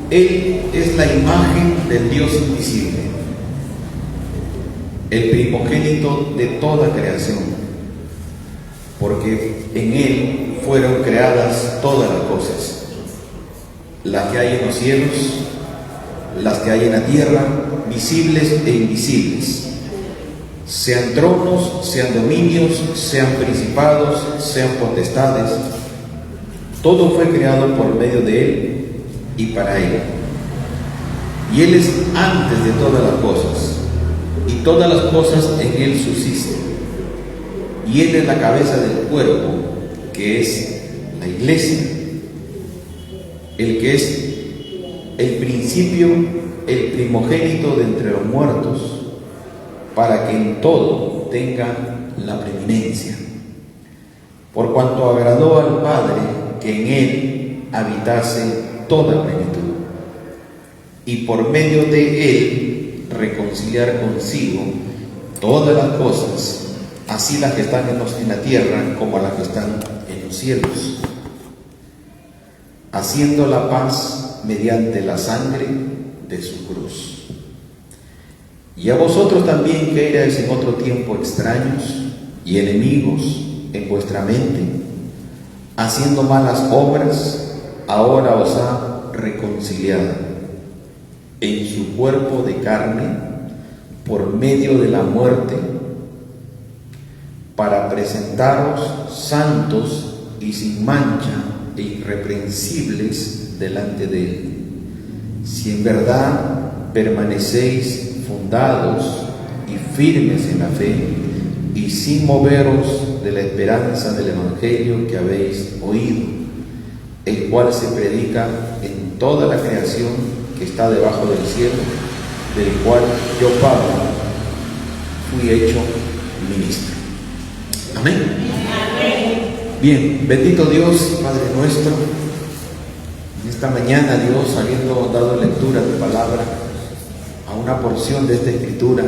Él es la imagen del Dios invisible, el primogénito de toda creación, porque en Él fueron creadas todas las cosas, las que hay en los cielos, las que hay en la tierra, visibles e invisibles, sean tronos, sean dominios, sean principados, sean potestades. Todo fue creado por medio de Él y para Él. Y Él es antes de todas las cosas, y todas las cosas en Él subsisten. Y Él es la cabeza del cuerpo, que es la iglesia, el que es el principio, el primogénito de entre los muertos, para que en todo tenga la preeminencia. Por cuanto agradó al Padre que en Él habitase toda plenitud, y por medio de Él reconciliar consigo todas las cosas, así las que están en la tierra como las que están en los cielos, haciendo la paz mediante la sangre de su cruz. Y a vosotros también, que erais en otro tiempo extraños y enemigos en vuestra mente, haciendo malas obras, ahora os ha reconciliado en su cuerpo de carne por medio de la muerte, para presentaros santos y sin mancha e irreprensibles delante de Él, si en verdad permanecéis fundados y firmes en la fe, y sin moveros de la esperanza del Evangelio que habéis oído, el cual se predica en toda la creación que está debajo del cielo, del cual yo, Pablo, fui hecho ministro. Amén. Bien, bendito Dios, Padre nuestro, en esta mañana, Dios, habiendo dado lectura a tu palabra, a una porción de esta escritura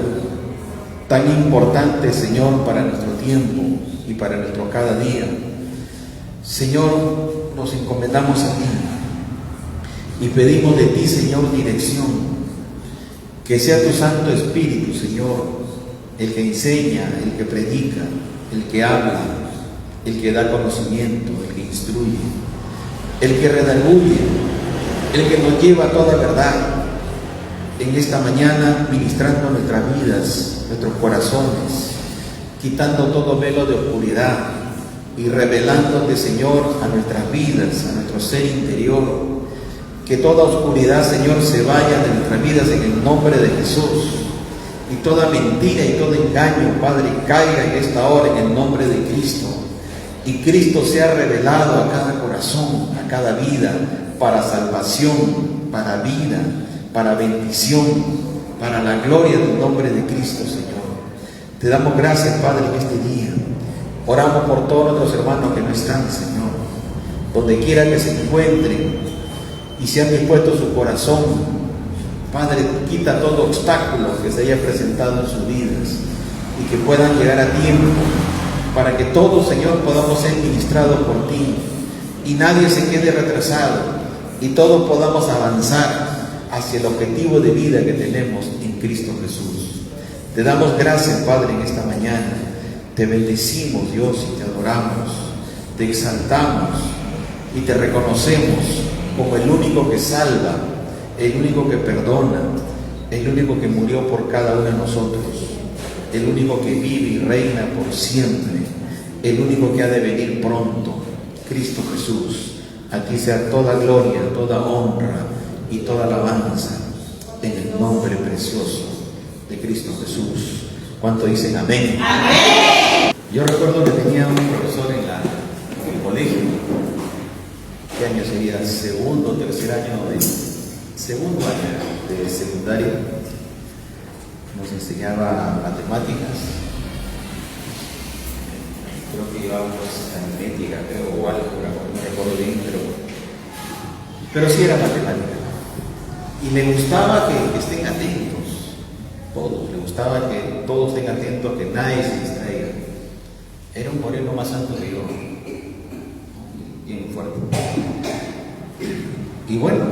tan importante, Señor, para nuestro tiempo y para nuestro cada día. Señor, nos encomendamos a ti y pedimos de ti, Señor, dirección. Que sea tu Santo Espíritu, Señor, el que enseña, el que predica, el que habla, el que da conocimiento, el que instruye, el que redarguye, el que nos lleva a toda verdad. En esta mañana, ministrando nuestras vidas, nuestros corazones, quitando todo velo de oscuridad y revelándote, Señor, a nuestras vidas, a nuestro ser interior. Que toda oscuridad, Señor, se vaya de nuestras vidas en el nombre de Jesús. Y toda mentira y todo engaño, Padre, caiga en esta hora en el nombre de Cristo. Y Cristo sea revelado a cada corazón, a cada vida, para salvación, para vida, para bendición, para la gloria del nombre de Cristo, Señor. Te damos gracias, Padre, en este día. Oramos por todos nuestros hermanos que no están, Señor, donde quiera que se encuentren y se han dispuesto su corazón. Padre, quita todo obstáculo que se haya presentado en sus vidas y que puedan llegar a tiempo para que todos, Señor, podamos ser ministrados por ti y nadie se quede retrasado y todos podamos avanzar hacia el objetivo de vida que tenemos en Cristo Jesús. Te damos gracias, Padre, en esta mañana. Te bendecimos, Dios, y te adoramos, te exaltamos y te reconocemos como el único que salva, el único que perdona, el único que murió por cada uno de nosotros, el único que vive y reina por siempre, el único que ha de venir pronto, Cristo Jesús. A ti sea toda gloria, toda honra y toda alabanza en el nombre precioso de Cristo Jesús. ¿Cuánto dicen amén? ¡Amén! Yo recuerdo que tenía un profesor en el colegio. ¿Qué año sería? Segundo o tercer año de secundaria. Nos enseñaba matemáticas. Creo que llevábamos aritmética, o álgebra, no recuerdo bien, pero sí era matemática. Y le gustaba que estén atentos, todos. Le gustaba que todos estén atentos, que nadie se distraiga. Era un moreno más alto que yo, bien fuerte. Y bueno,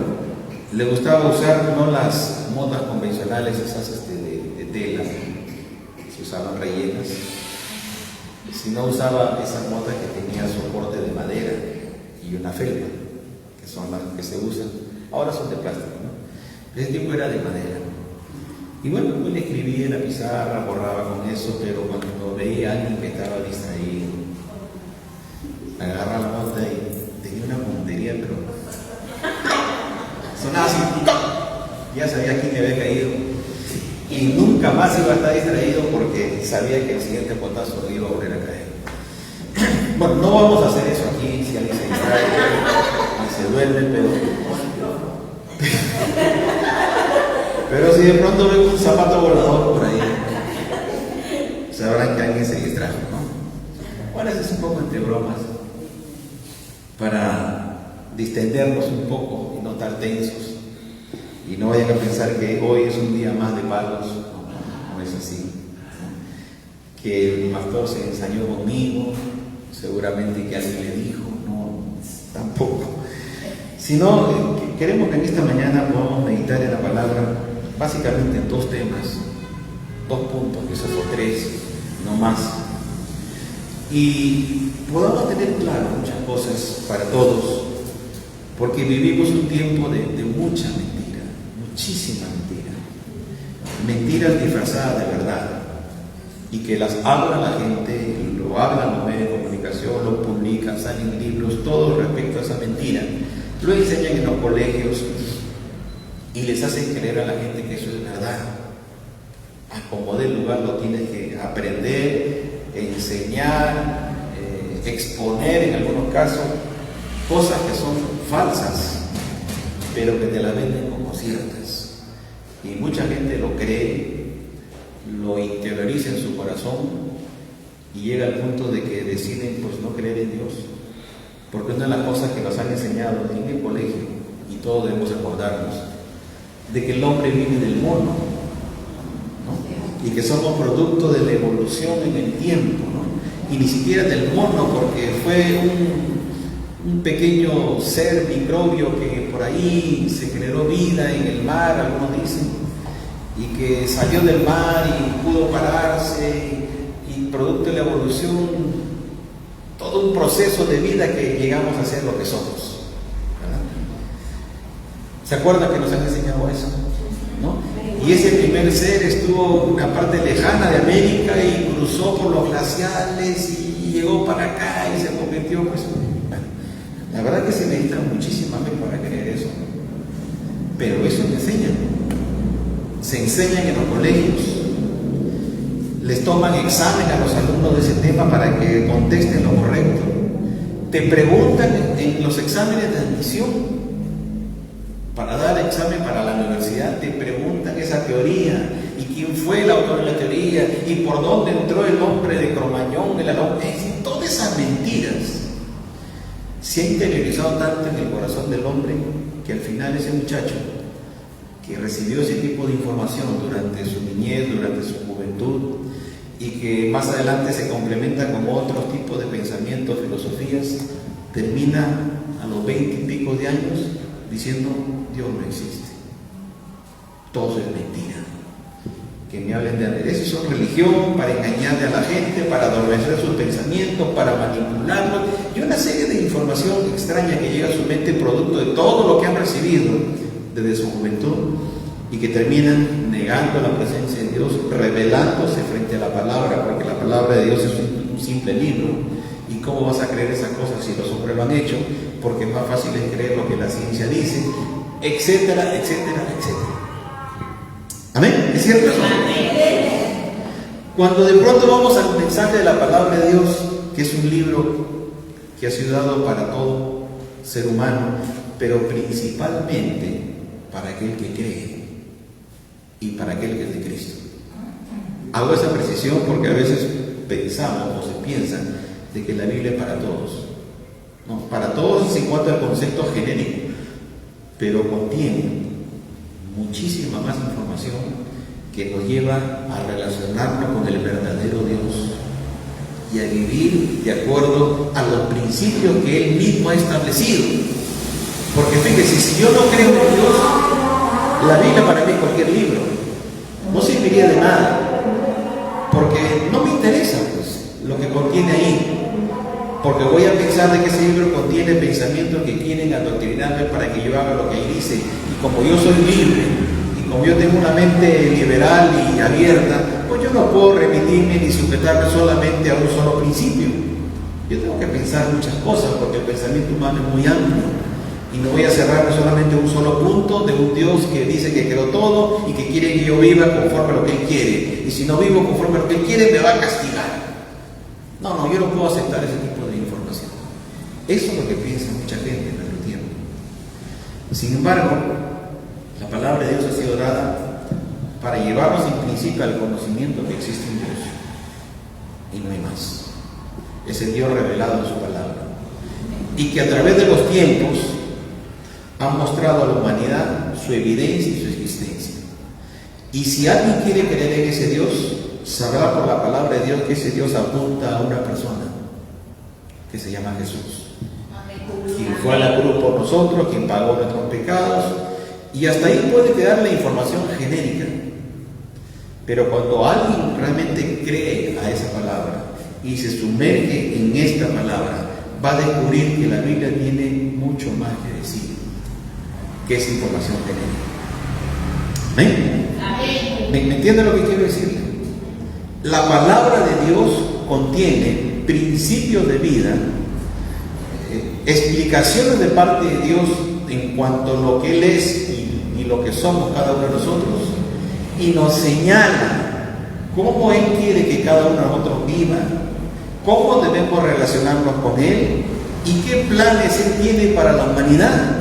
Le gustaba usar no las modas convencionales, esas de tela, se usaban rellenas, sino usaba esas modas que tenían soporte de madera y una felpa, que son las que se usan. Ahora son de plástico, ¿no? Ese tiempo era de madera. Y bueno, yo le escribía en la pizarra, borraba con eso, pero cuando veía a alguien que estaba distraído, agarraba la nota y tenía una puntería, pero sonaba así, ya sabía quién le había caído y nunca más iba a estar distraído porque sabía que el siguiente potazo le iba a volver a caer. Bueno, no vamos a hacer eso aquí si alguien se distrae y se duerme, pero si de pronto ven un zapato volador por ahí, sabrán que alguien se distrajo, ¿no? Bueno, eso es un poco entre bromas para distendernos un poco y no estar tensos y no vayan a pensar que hoy es un día más de palos. No es así, ¿no? Que el pastor se ensañó conmigo, seguramente que alguien le dijo, no, tampoco, sino que queremos que en esta mañana podamos meditar en la palabra básicamente en dos temas, 2 puntos, quizás o 3, no más, y podamos tener claro muchas cosas para todos, porque vivimos un tiempo de mucha mentira, muchísima mentira, mentiras disfrazadas de verdad, y que las habla la gente, lo hablan los medios de comunicación, lo publican, salen libros, todo respecto a esa mentira, lo enseñan en los colegios y les hacen creer a la gente que eso es verdad. A como de lugar lo tienes que aprender, enseñar, exponer en algunos casos cosas que son falsas, pero que te las venden como ciertas. Y mucha gente lo cree, lo interioriza en su corazón y llega al punto de que deciden pues no creer en Dios, porque una de las cosas que nos han enseñado en el colegio, y todos debemos acordarnos, de que el hombre viene del mono, ¿no? Y que somos producto de la evolución en el tiempo, ¿no? Y ni siquiera del mono, porque fue un pequeño ser microbio que por ahí se generó vida en el mar, algunos dicen, y que salió del mar y pudo pararse, y producto de la evolución, todo un proceso de vida que llegamos a ser lo que somos. ¿Se acuerdan que nos han enseñado eso? ¿No? Y ese primer ser estuvo en una parte lejana de América y cruzó por los glaciales y llegó para acá y se convirtió, pues, bueno, la verdad que se necesita muchísima fe para creer eso, pero eso se enseñan en los colegios, les toman examen a los alumnos de ese tema para que contesten lo correcto, te preguntan en los exámenes de admisión. Para dar examen para la universidad te preguntan esa teoría y quién fue el autor de la teoría y por dónde entró el hombre de Cromañón, todas esas mentiras se ha interiorizado tanto en el corazón del hombre que al final ese muchacho que recibió ese tipo de información durante su niñez, durante su juventud y que más adelante se complementa con otros tipos de pensamientos, filosofías, termina a los 20 y pico de años diciendo Dios no existe, todo es mentira, que me hablen de eso, son religión para engañarle a la gente, para adormecer sus pensamientos, para manipularlos y una serie de información extraña que llega a su mente producto de todo lo que han recibido desde su juventud y que terminan negando la presencia de Dios, rebelándose frente a la palabra, porque la palabra de Dios es un simple libro. ¿Y cómo vas a creer esas cosas si los hombres lo han hecho? Porque es más fácil es creer lo que la ciencia dice, etcétera, etcétera, etcétera. ¿Amén? ¿Es cierto eso? Cuando de pronto vamos al mensaje de la palabra de Dios, que es un libro que ha sido dado para todo ser humano, pero principalmente para aquel que cree y para aquel que es de Cristo. Hago esa precisión porque a veces pensamos o se piensa de que la Biblia es para todos. No, para todos en cuanto al concepto genérico, pero contiene muchísima más información que nos lleva a relacionarnos con el verdadero Dios y a vivir de acuerdo a los principios que Él mismo ha establecido. Porque fíjese, si yo no creo en Dios, la Biblia para mí es cualquier libro. No serviría de nada. Porque no me interesa pues, lo que contiene ahí. Porque voy a pensar de que ese libro contiene pensamientos que quieren adoctrinarme para que yo haga lo que ahí dice. Y como yo soy libre, y como yo tengo una mente liberal y abierta, pues yo no puedo remitirme ni sujetarme solamente a un solo principio. Yo tengo que pensar muchas cosas porque el pensamiento humano es muy amplio. Y no voy a cerrarme solamente a un solo punto de un Dios que dice que creó todo y que quiere que yo viva conforme a lo que Él quiere. Y si no vivo conforme a lo que Él quiere, me va a castigar. No, yo no puedo aceptar ese tipo de información. Eso es lo que piensa mucha gente en nuestro tiempo. Sin embargo, la palabra de Dios ha sido dada para llevarnos en principio al conocimiento que existe en Dios. Y no hay más. Es el Dios revelado en su palabra. Y que a través de los tiempos ha mostrado a la humanidad su evidencia y su existencia. Y si alguien quiere creer en ese Dios, sabrá por la palabra de Dios que ese Dios apunta a una persona que se llama Jesús, quien fue a la cruz por nosotros, quien pagó nuestros pecados, y hasta ahí puede quedar la información genérica. Pero cuando alguien realmente cree a esa palabra y se sumerge en esta palabra, va a descubrir que la Biblia tiene mucho más que decir que esa información genérica. ¿Amén? ¿Me entiende lo que quiero decirle? La palabra de Dios contiene principios de vida, explicaciones de parte de Dios en cuanto a lo que Él es y lo que somos cada uno de nosotros, y nos señala cómo Él quiere que cada uno de nosotros viva, cómo debemos relacionarnos con Él y qué planes Él tiene para la humanidad.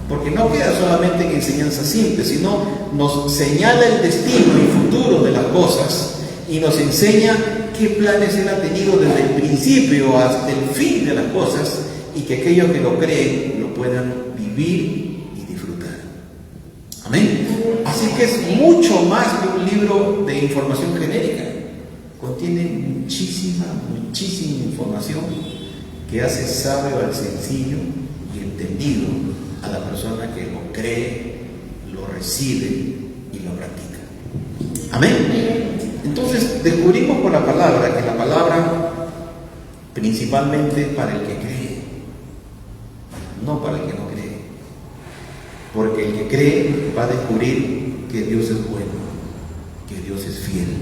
Porque no queda solamente en enseñanza simple, sino nos señala el destino y futuro de las cosas y nos enseña qué planes Él ha tenido desde el principio hasta el fin de las cosas, y que aquellos que lo creen lo puedan vivir y disfrutar. Amén. Así que es mucho más que un libro de información genérica. Contiene muchísima información que hace sabio al sencillo y entendido a la persona que lo cree, lo recibe y lo practica. Amén. Entonces descubrimos por la palabra que la palabra principalmente para el que cree, no para el que no cree. Porque el que cree va a descubrir que Dios es bueno, que Dios es fiel,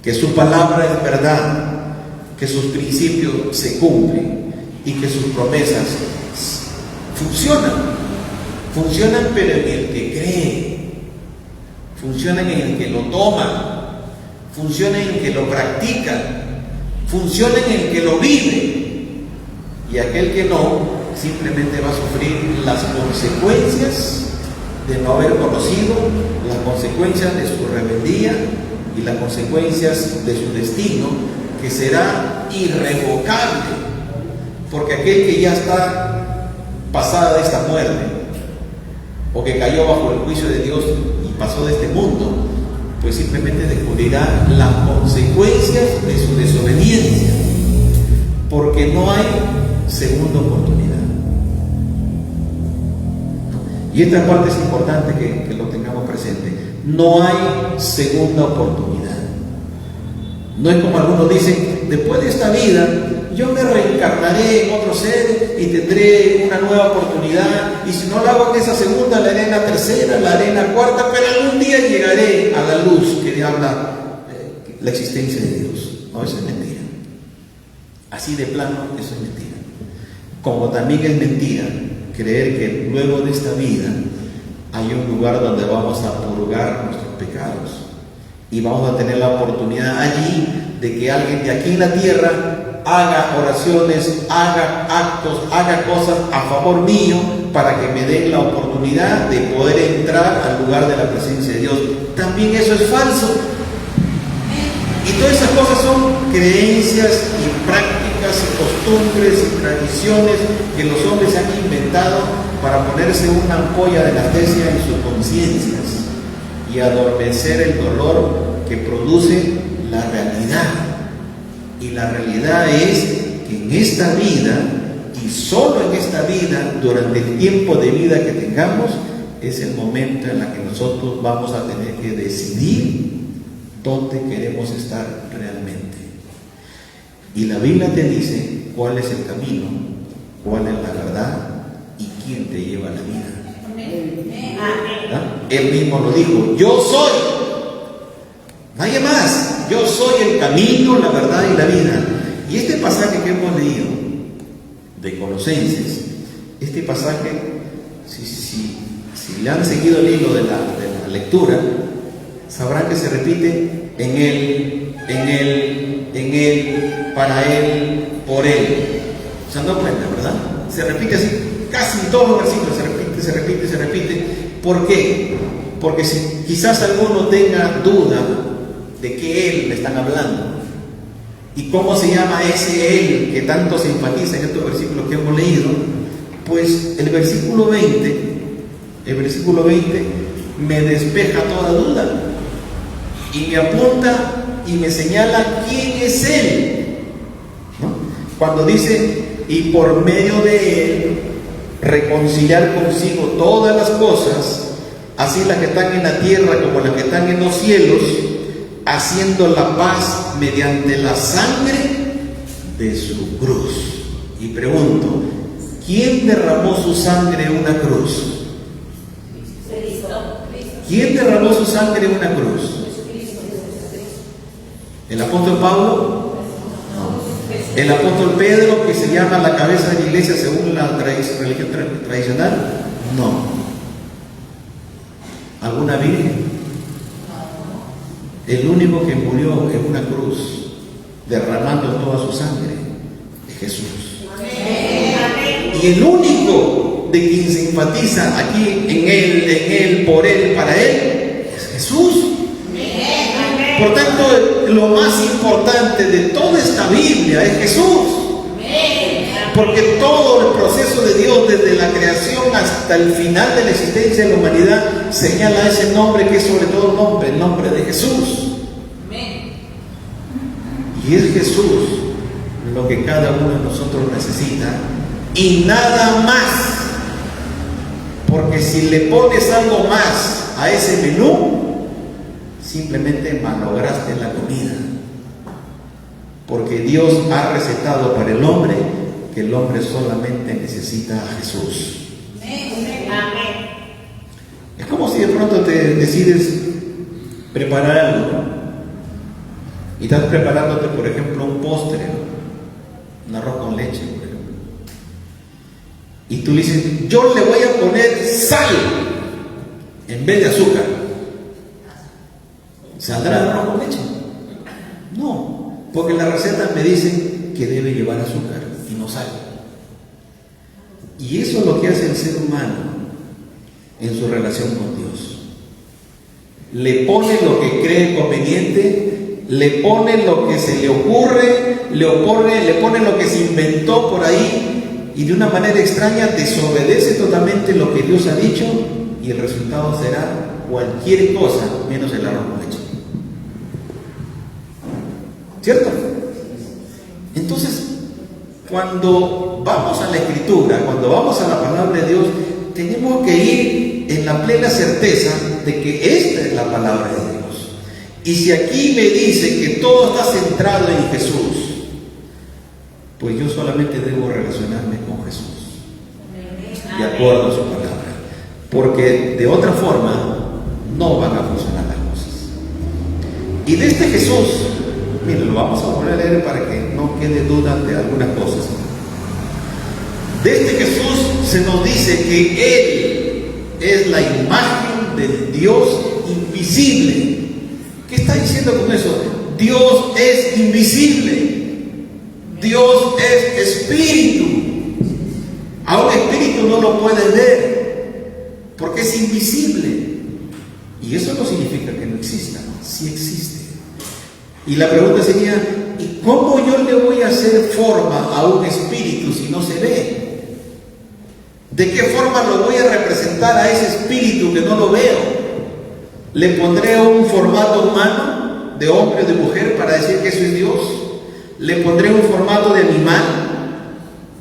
que su palabra es verdad, que sus principios se cumplen y que sus promesas funcionan, pero en el que cree, funcionan en el que lo toma, funcionan en el que lo practica, funcionan en el que lo vive, y aquel que no, simplemente va a sufrir las consecuencias de no haber conocido, las consecuencias de su rebeldía y las consecuencias de su destino, que será irrevocable, porque aquel que ya está pasada de esta muerte, o que cayó bajo el juicio de Dios y pasó de este mundo, pues simplemente descubrirá las consecuencias de su desobediencia, porque no hay segunda oportunidad. Y esta parte es importante que lo tengamos presente. No hay segunda oportunidad. No es como algunos dicen: después de esta vida yo me reencarnaré en otro ser y tendré una nueva oportunidad, y si no la hago en esa segunda, la haré en la tercera, la haré en la cuarta, pero algún día llegaré a la luz que habla la existencia de Dios. No, eso es mentira. Así de plano, eso es mentira. Como también es mentira creer que luego de esta vida hay un lugar donde vamos a purgar nuestros pecados y vamos a tener la oportunidad allí de que alguien de aquí en la tierra haga oraciones, haga actos, haga cosas a favor mío para que me den la oportunidad de poder entrar al lugar de la presencia de Dios. También eso es falso. Y todas esas cosas son creencias y prácticas y costumbres y tradiciones que los hombres han inventado para ponerse una ampolla de anestesia en sus conciencias y adormecer el dolor que produce la realidad. Y la realidad es que en esta vida Y solo en esta vida, durante el tiempo de vida que tengamos, es el momento en el que nosotros vamos a tener que decidir dónde queremos estar realmente. Y la Biblia te dice cuál es el camino, cuál es la verdad y quién te lleva a la vida. ¿Ah? Él mismo lo dijo: yo soy, nadie más, yo soy el camino, la verdad y la vida. Y este pasaje que hemos leído de Colosenses, este pasaje, si le han seguido el hilo de la lectura, sabrán que se repite en él, para él, por él. ¿Se han dado cuenta, verdad? Se repite así, casi en todos los versículos, se repite. ¿Por qué? Porque si quizás alguno tenga duda de qué él le están hablando y cómo se llama ese él que tanto se enfatiza en estos versículos que hemos leído, pues el versículo 20 me despeja toda duda y me apunta y me señala quién es él, ¿no? Cuando dice: y por medio de él reconciliar consigo todas las cosas, así las que están en la tierra como las que están en los cielos, haciendo la paz mediante la sangre de su cruz. Y pregunto: ¿quién derramó su sangre en una cruz? ¿Quién derramó su sangre en una cruz? ¿El apóstol Pablo? No. ¿El apóstol Pedro, que se llama la cabeza de la iglesia según la religión tradicional? No. ¿Alguna virgen? El único que murió en una cruz derramando toda su sangre es Jesús. Y el único de quien se enfatiza aquí en él, por él, para él, es Jesús. Por tanto, lo más importante de toda esta Biblia es Jesús. Porque todo el proceso de Dios, desde la creación hasta el final de la existencia de la humanidad, señala ese nombre que es sobre todo nombre, el nombre de Jesús. Y es Jesús lo que cada uno de nosotros necesita y nada más. Porque si le pones algo más a ese menú, simplemente malograste la comida. Porque Dios ha recetado para el hombre que el hombre solamente necesita a Jesús. Es como si de pronto te decides preparar algo y estás preparándote, por ejemplo, un postre, un arroz con leche, por ejemplo, y tú le dices: yo le voy a poner sal en vez de azúcar. ¿Saldrá el arroz con leche? No, porque la receta me dice que debe llevar azúcar y no sal. Y eso es lo que hace el ser humano en su relación con Dios. Le pone lo que cree conveniente, le pone lo que se le ocurre, le pone lo que se inventó por ahí, y de una manera extraña desobedece totalmente lo que Dios ha dicho, y el resultado será cualquier cosa menos el arroz con leche. ¿Cierto? Entonces, cuando vamos a la Escritura, cuando vamos a la palabra de Dios, tenemos que ir en la plena certeza de que esta es la palabra de Dios. Y si aquí me dice que todo está centrado en Jesús, pues yo solamente debo relacionarme con Jesús, de acuerdo a su palabra, porque de otra forma no van a funcionar las cosas. Y de este Jesús, miren, lo vamos a volver a leer para que no quede duda de algunas cosas. De este Jesús se nos dice que Él es la imagen del Dios invisible. ¿Qué está diciendo con eso? Dios es invisible. Dios es espíritu. A un espíritu no lo puedes ver porque es invisible. Y eso no significa que no exista, sí existe. Y la pregunta sería: ¿y cómo yo le voy a hacer forma a un espíritu si no se ve? ¿De qué forma lo voy a representar a ese espíritu que no lo veo? ¿Le pondré un formato humano, de hombre o de mujer, para decir que eso es Dios? ¿Le pondré un formato de animal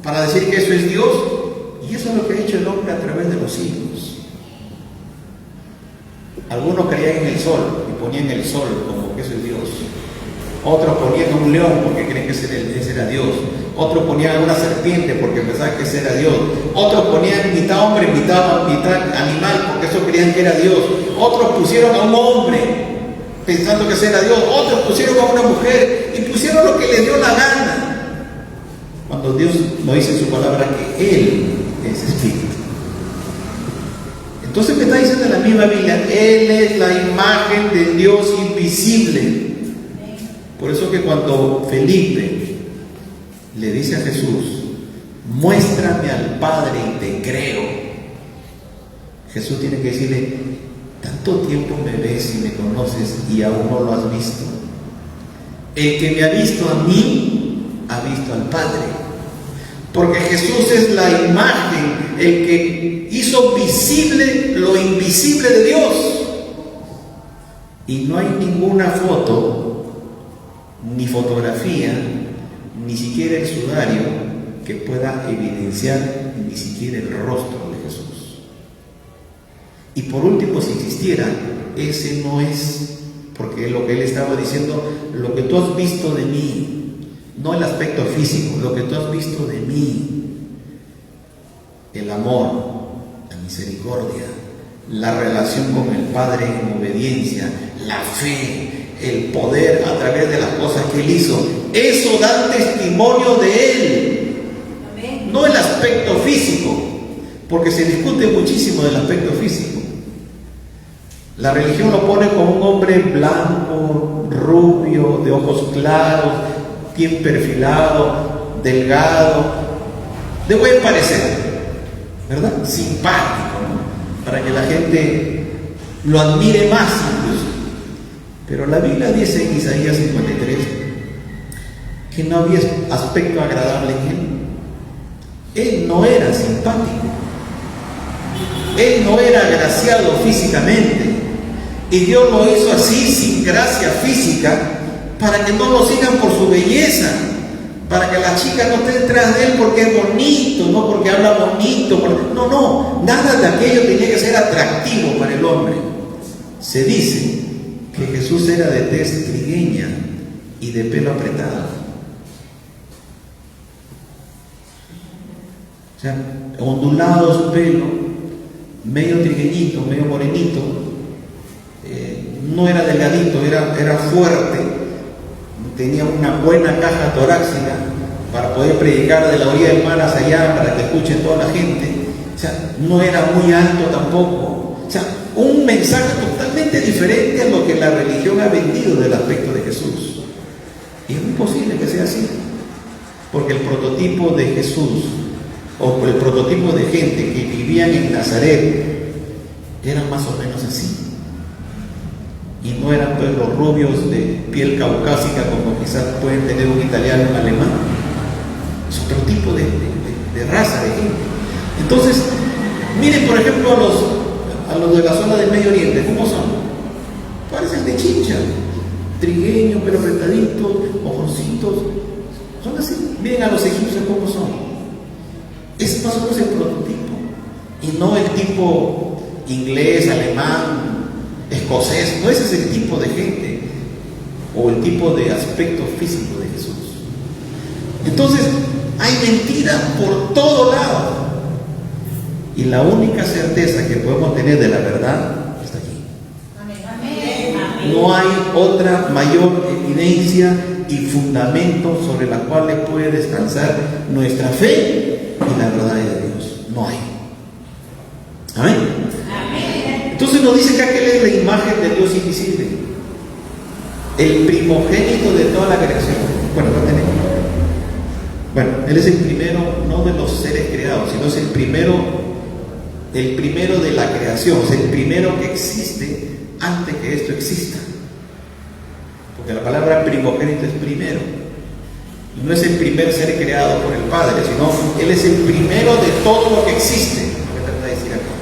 para decir que eso es Dios, y eso es lo que ha hecho el hombre a través de los siglos. Algunos creían en el sol y ponían el sol como que eso es Dios. Otros ponían un león porque creen que ese era Dios. Otros ponían una serpiente porque pensaban que ese era Dios. Otros ponían mitad hombre, mitad animal porque eso creían que era Dios. Otros pusieron a un hombre pensando que ese era Dios. Otros pusieron a una mujer y pusieron lo que les dio la gana. Cuando Dios nos dice en su palabra que Él es Espíritu. Entonces me está diciendo en la misma Biblia, Él es la imagen de Dios invisible. Por eso que cuando Felipe le dice a Jesús, muéstrame al Padre y te creo, Jesús tiene que decirle, tanto tiempo me ves y me conoces y aún no lo has visto. El que me ha visto a mí, ha visto al Padre. Porque Jesús es la imagen, el que hizo visible lo invisible de Dios. Y no hay ninguna foto, ni fotografía, ni siquiera el sudario que pueda evidenciar ni siquiera el rostro de Jesús. Y por último, si existiera, ese no es, porque lo que él estaba diciendo, lo que tú has visto de mí, no el aspecto físico, lo que tú has visto de mí, el amor, la misericordia, la relación con el Padre en obediencia, la fe, el poder a través de las cosas que Él hizo, eso da testimonio de Él. Amén. No el aspecto físico, porque se discute muchísimo del aspecto físico. La religión lo pone como un hombre blanco, rubio, de ojos claros, bien perfilado, delgado, de buen parecer, ¿verdad? Simpático, ¿no? Para que la gente lo admire más incluso. Pero la Biblia dice en Isaías 53 que no había aspecto agradable en él. Él no era simpático. Él no era agraciado físicamente. Y Dios lo hizo así, sin gracia física, para que no lo sigan por su belleza, para que las chicas no estén detrás de él porque es bonito, no porque habla bonito. No, nada de aquello tenía que ser atractivo para el hombre. Se dice que Jesús era de tez trigueña y de pelo apretado. O sea, ondulado su pelo, medio trigueñito, medio morenito, no era delgadito, era fuerte, tenía una buena caja torácica para poder predicar de la orilla del mar hacia allá, para que escuche toda la gente. O sea, no era muy alto tampoco. O sea, un mensaje totalmente diferente a lo que la religión ha vendido del aspecto de Jesús. Y es muy posible que sea así, porque el prototipo de Jesús, o el prototipo de gente que vivían en Nazaret, eran más o menos así. Y no eran pues los rubios de piel caucásica como quizás pueden tener un italiano o un alemán. Es otro tipo de raza de gente. Entonces, miren por ejemplo a los de la zona del Medio Oriente, ¿cómo son? Parecen de Chincha, trigueños, pero apretaditos, ojocitos, son así. Miren a los egipcios cómo son. Es más o menos el prototipo, y no el tipo inglés, alemán, escocés. No ese es el tipo de gente o el tipo de aspecto físico de Jesús. Entonces, hay mentira por todo lado. Y la única certeza que podemos tener de la verdad está aquí. Amén. No hay otra mayor evidencia y fundamento sobre la cual puede descansar nuestra fe y la verdad de Dios. No hay. Amén. Amén. Entonces nos dice que aquel es la imagen de Dios invisible, el primogénito de toda la creación. Bueno, Él es el primero, no de los seres creados, sino es el primero de la creación, es el primero que existe antes que esto exista. Porque la palabra primogénito es primero. Y no es el primer ser creado por el Padre, sino Él es el primero de todo lo que existe. Lo que trata de decir acá.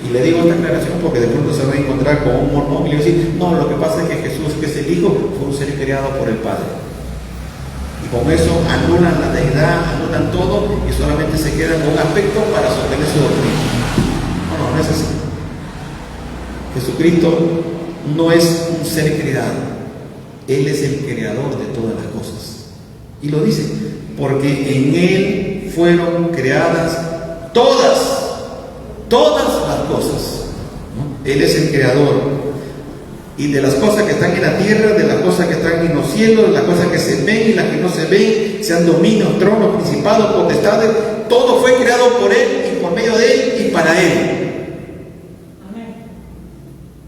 Y le digo esta aclaración porque de pronto se va a encontrar con un monólogo y decir, no, lo que pasa es que Jesús, que es el Hijo, fue un ser creado por el Padre. Y con eso anulan la deidad, anulan todo y solamente se quedan con un aspecto para sostener su doctrina. No es así. Jesucristo no es un ser creado, Él es el creador de todas las cosas. Y lo dice, porque en Él fueron creadas todas las cosas, ¿no? Él es el creador. Y de las cosas que están en la tierra, de las cosas que están en los cielos, de las cosas que se ven y las que no se ven, sean dominios, tronos, principados, potestades, todo fue creado por Él y por medio de Él y para Él.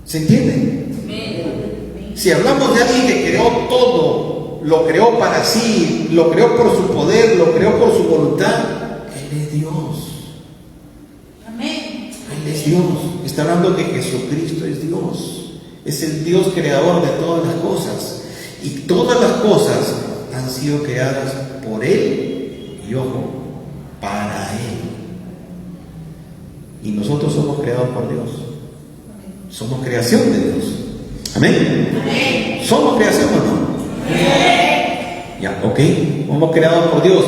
¿Se entiende? Si hablamos de alguien que creó todo, lo creó para sí, lo creó por su poder, lo creó por su voluntad, Él es Dios. Él es Dios. Está hablando que Jesucristo es Dios. Es el Dios creador de todas las cosas. Y todas las cosas han sido creadas por Él y, ojo, para Él. Y nosotros somos creados por Dios. Somos creación de Dios. ¿Amén? Amén. ¿Somos creación o no? Amén. Ya, ok. Somos creados por Dios,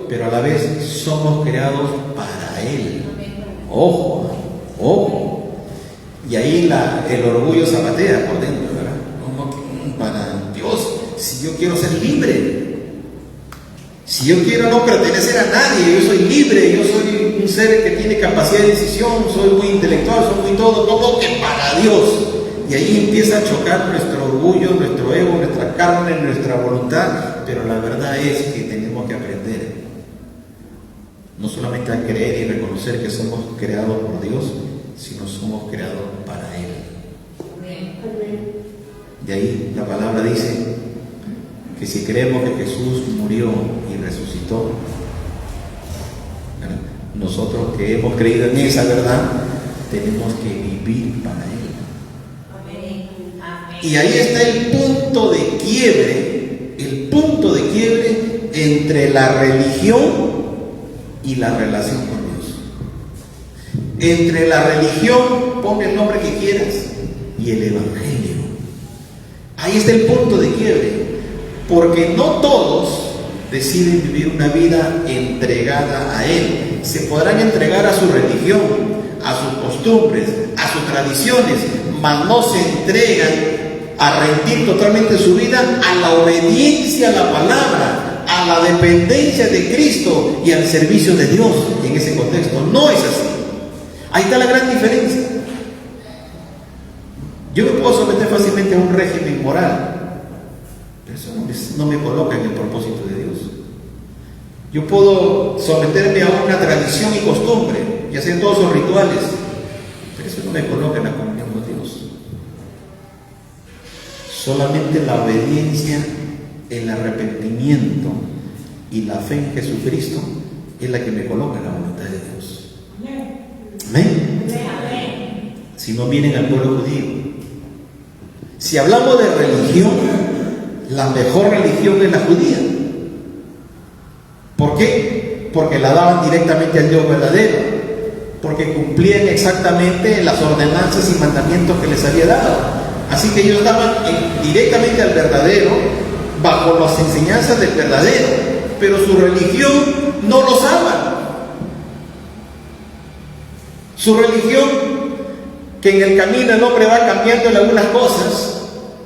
pero a la vez somos creados para Él. Ojo, ojo. Y ahí el orgullo zapatea por dentro, ¿verdad? Como para Dios, si yo quiero ser libre, si yo quiero no pertenecer a nadie, yo soy libre, yo soy un ser que tiene capacidad de decisión, soy muy intelectual, soy muy todo que para Dios. Y ahí empieza a chocar nuestro orgullo, nuestro ego, nuestra carne, nuestra voluntad. Pero la verdad es que tenemos que aprender no solamente a creer y reconocer que somos creados por Dios, sino somos creados para Él. De ahí la palabra dice que si creemos que Jesús murió y resucitó, ¿verdad? Nosotros que hemos creído en esa verdad, tenemos que vivir para Él. Y ahí está el punto de quiebre entre la religión y la relación con Dios. Entre la religión, ponle el nombre que quieras, y el Evangelio. Ahí está el punto de quiebre, porque no todos deciden vivir una vida entregada a Él. Se podrán entregar a su religión, a sus costumbres, a sus tradiciones, mas no se entregan a rendir totalmente su vida a la obediencia a la palabra, a la dependencia de Cristo y al servicio de Dios. En ese contexto no es así. Ahí está la gran diferencia. Yo me puedo someter fácilmente a un régimen moral, pero eso no me coloca en el propósito de Dios. Yo puedo someterme a una tradición y costumbre y hacer todos esos rituales, pero eso no me coloca en la comunión con Dios. Solamente la obediencia, el arrepentimiento y la fe en Jesucristo es la que me coloca en la voluntad de Dios. Amén. Si no, miren al pueblo judío. Si hablamos de religión, la mejor religión es la judía. ¿Por qué? Porque la daban directamente al Dios verdadero, porque cumplían exactamente las ordenanzas y mandamientos que les había dado. Así que ellos daban directamente al verdadero, bajo las enseñanzas del verdadero, pero su religión no lo sabe. Su religión, que en el camino el hombre va cambiando en algunas cosas,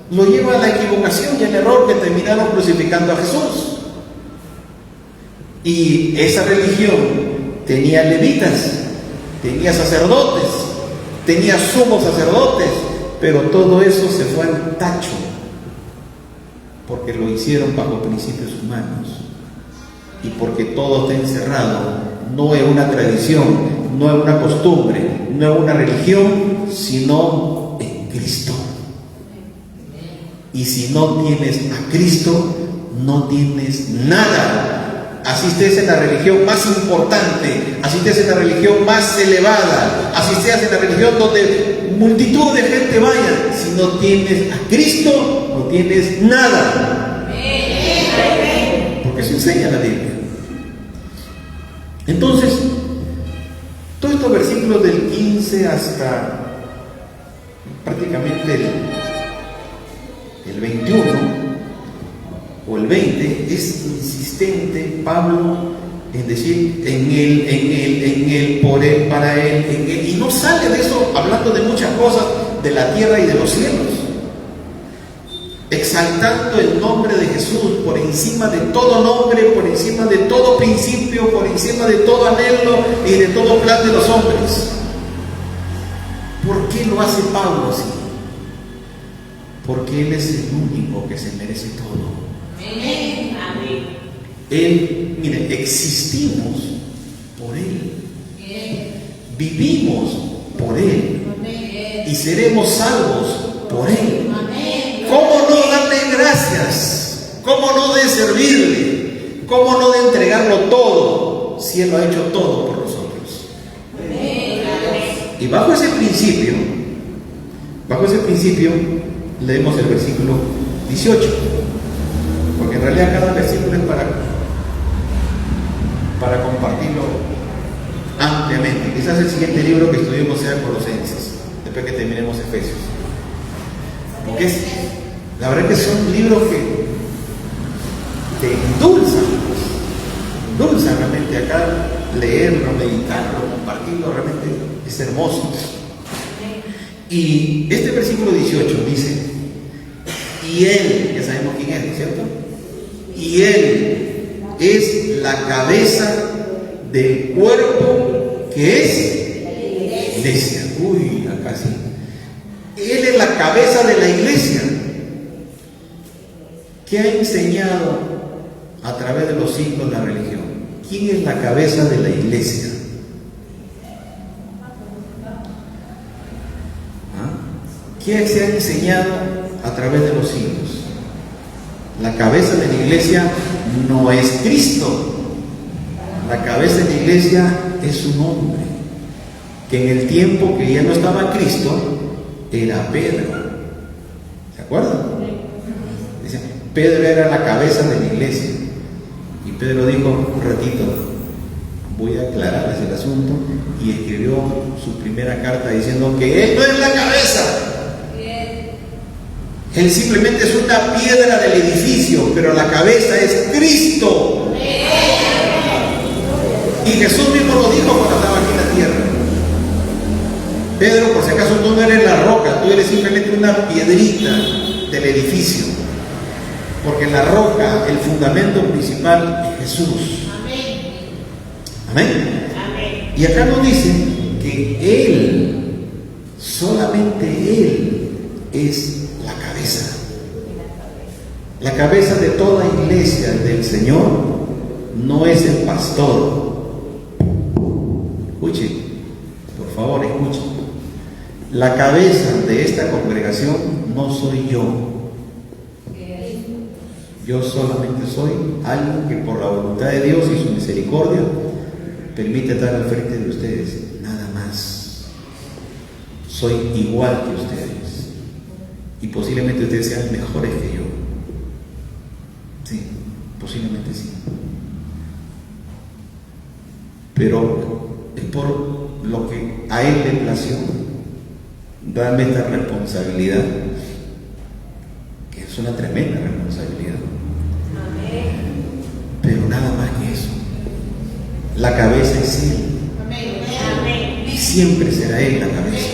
lo lleva a la equivocación y al error, que terminaron crucificando a Jesús. Y esa religión tenía levitas, tenía sacerdotes, tenía sumos sacerdotes, pero todo eso se fue al tacho, porque lo hicieron bajo principios humanos, y porque todo está encerrado, no es una tradición, no es una costumbre, no es una religión, sino en Cristo. Y si no tienes a Cristo, no tienes nada. Así estés en la religión más importante, así estés en la religión más elevada, así estés en la religión donde multitud de gente vaya, si no tienes a Cristo, no tienes nada. Porque eso enseña la Biblia. Entonces, todos estos versículos del 15 hasta prácticamente el 21 o el 20, es insistente Pablo en decir en él, por él, para él, en él, y no sale de eso hablando de muchas cosas, de la tierra y de los cielos, exaltando el nombre de Jesús por encima de todo nombre, por encima de todo principio, por encima de todo anhelo y de todo plan de los hombres. ¿Por qué lo hace Pablo así? Porque Él es el único que se merece todo. Amén. Él, mire, existimos por Él, vivimos por Él y seremos salvos por Él. ¿Cómo no darle gracias? ¿Cómo no de servirle? ¿Cómo no de entregarlo todo si Él lo ha hecho todo por nosotros? Y bajo ese principio leemos el versículo 18, porque en realidad cada versículo es para compartirlo ampliamente. Quizás el siguiente libro que estudiemos sea Colosenses, después que terminemos Efesios, porque la verdad que son libros que te endulzan realmente. Acá leerlo, meditarlo, compartirlo, realmente es hermoso. Y este versículo 18 dice: y Él, ya sabemos quién es, ¿no es cierto? Y Él es la cabeza del cuerpo que es la iglesia. Uy, acá sí. Él es la cabeza de la iglesia, que ha enseñado a través de los siglos la religión. ¿Quién es la cabeza de la iglesia? ¿Qué se ha enseñado a través de los siglos? La cabeza de la iglesia no es Cristo. La cabeza de la iglesia es un hombre, que en el tiempo que ya no estaba Cristo, era Pedro. ¿Se acuerdan? Dice, Pedro era la cabeza de la iglesia. Y Pedro dijo: un ratito, voy a aclararles el asunto. Y escribió su primera carta diciendo que él no es la cabeza. Él simplemente es una piedra del edificio, pero la cabeza es Cristo. Y Jesús mismo lo dijo cuando estaba aquí en la tierra: Pedro, por si acaso tú no eres la roca, tú eres simplemente una piedrita del edificio, porque la roca, el fundamento principal es Jesús. Amén. Amén. Y acá nos dice que Él, solamente Él es la cabeza. La cabeza de toda iglesia del Señor no es el pastor. Escuchen, por favor, escuchen. La cabeza de esta congregación no soy yo. Yo solamente soy alguien que por la voluntad de Dios y su misericordia permite estar al frente de ustedes, nada más. Soy igual que ustedes. Y posiblemente ustedes sean mejores que yo. Sí, posiblemente sí. Pero es por lo que a Él le plació darme esta responsabilidad, que es una tremenda responsabilidad. Pero nada más que eso. La cabeza es Él. Y siempre será Él la cabeza.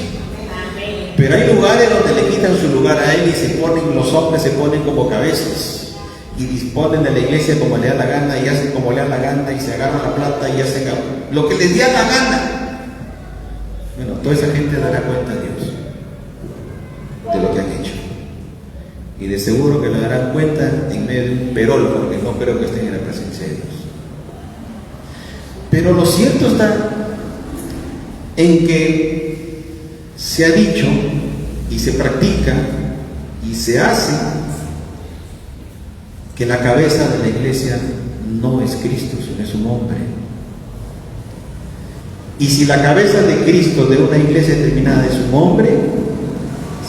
Pero hay lugares donde le quitan su lugar a Él y se ponen, los hombres se ponen como cabezas y disponen de la iglesia como le da la gana y hacen como le da la gana y se agarran la plata y hacen lo que les da la gana. Bueno, toda esa gente dará cuenta a Dios de lo que han hecho. Y de seguro que le darán cuenta en medio de un perol, porque no creo que estén en la presencia de Dios. Pero lo cierto está en que se ha dicho y se practica y se hace que la cabeza de la iglesia no es Cristo, sino es un hombre. Y si la cabeza de Cristo de una iglesia determinada es un hombre,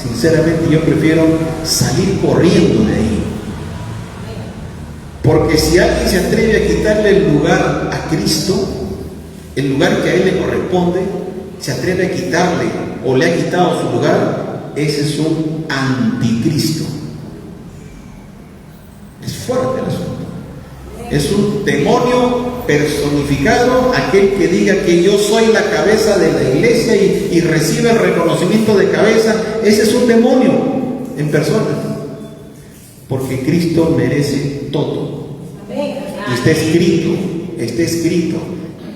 sinceramente yo prefiero salir corriendo de ahí. Porque si alguien se atreve a quitarle el lugar a Cristo, el lugar que a Él le corresponde, se atreve a quitarle o le ha quitado su lugar, ese es un anticristo. Es fuerte Es un demonio personificado, aquel que diga que yo soy la cabeza de la iglesia y recibe el reconocimiento de cabeza. Ese es un demonio en persona, porque Cristo merece todo. Y está escrito,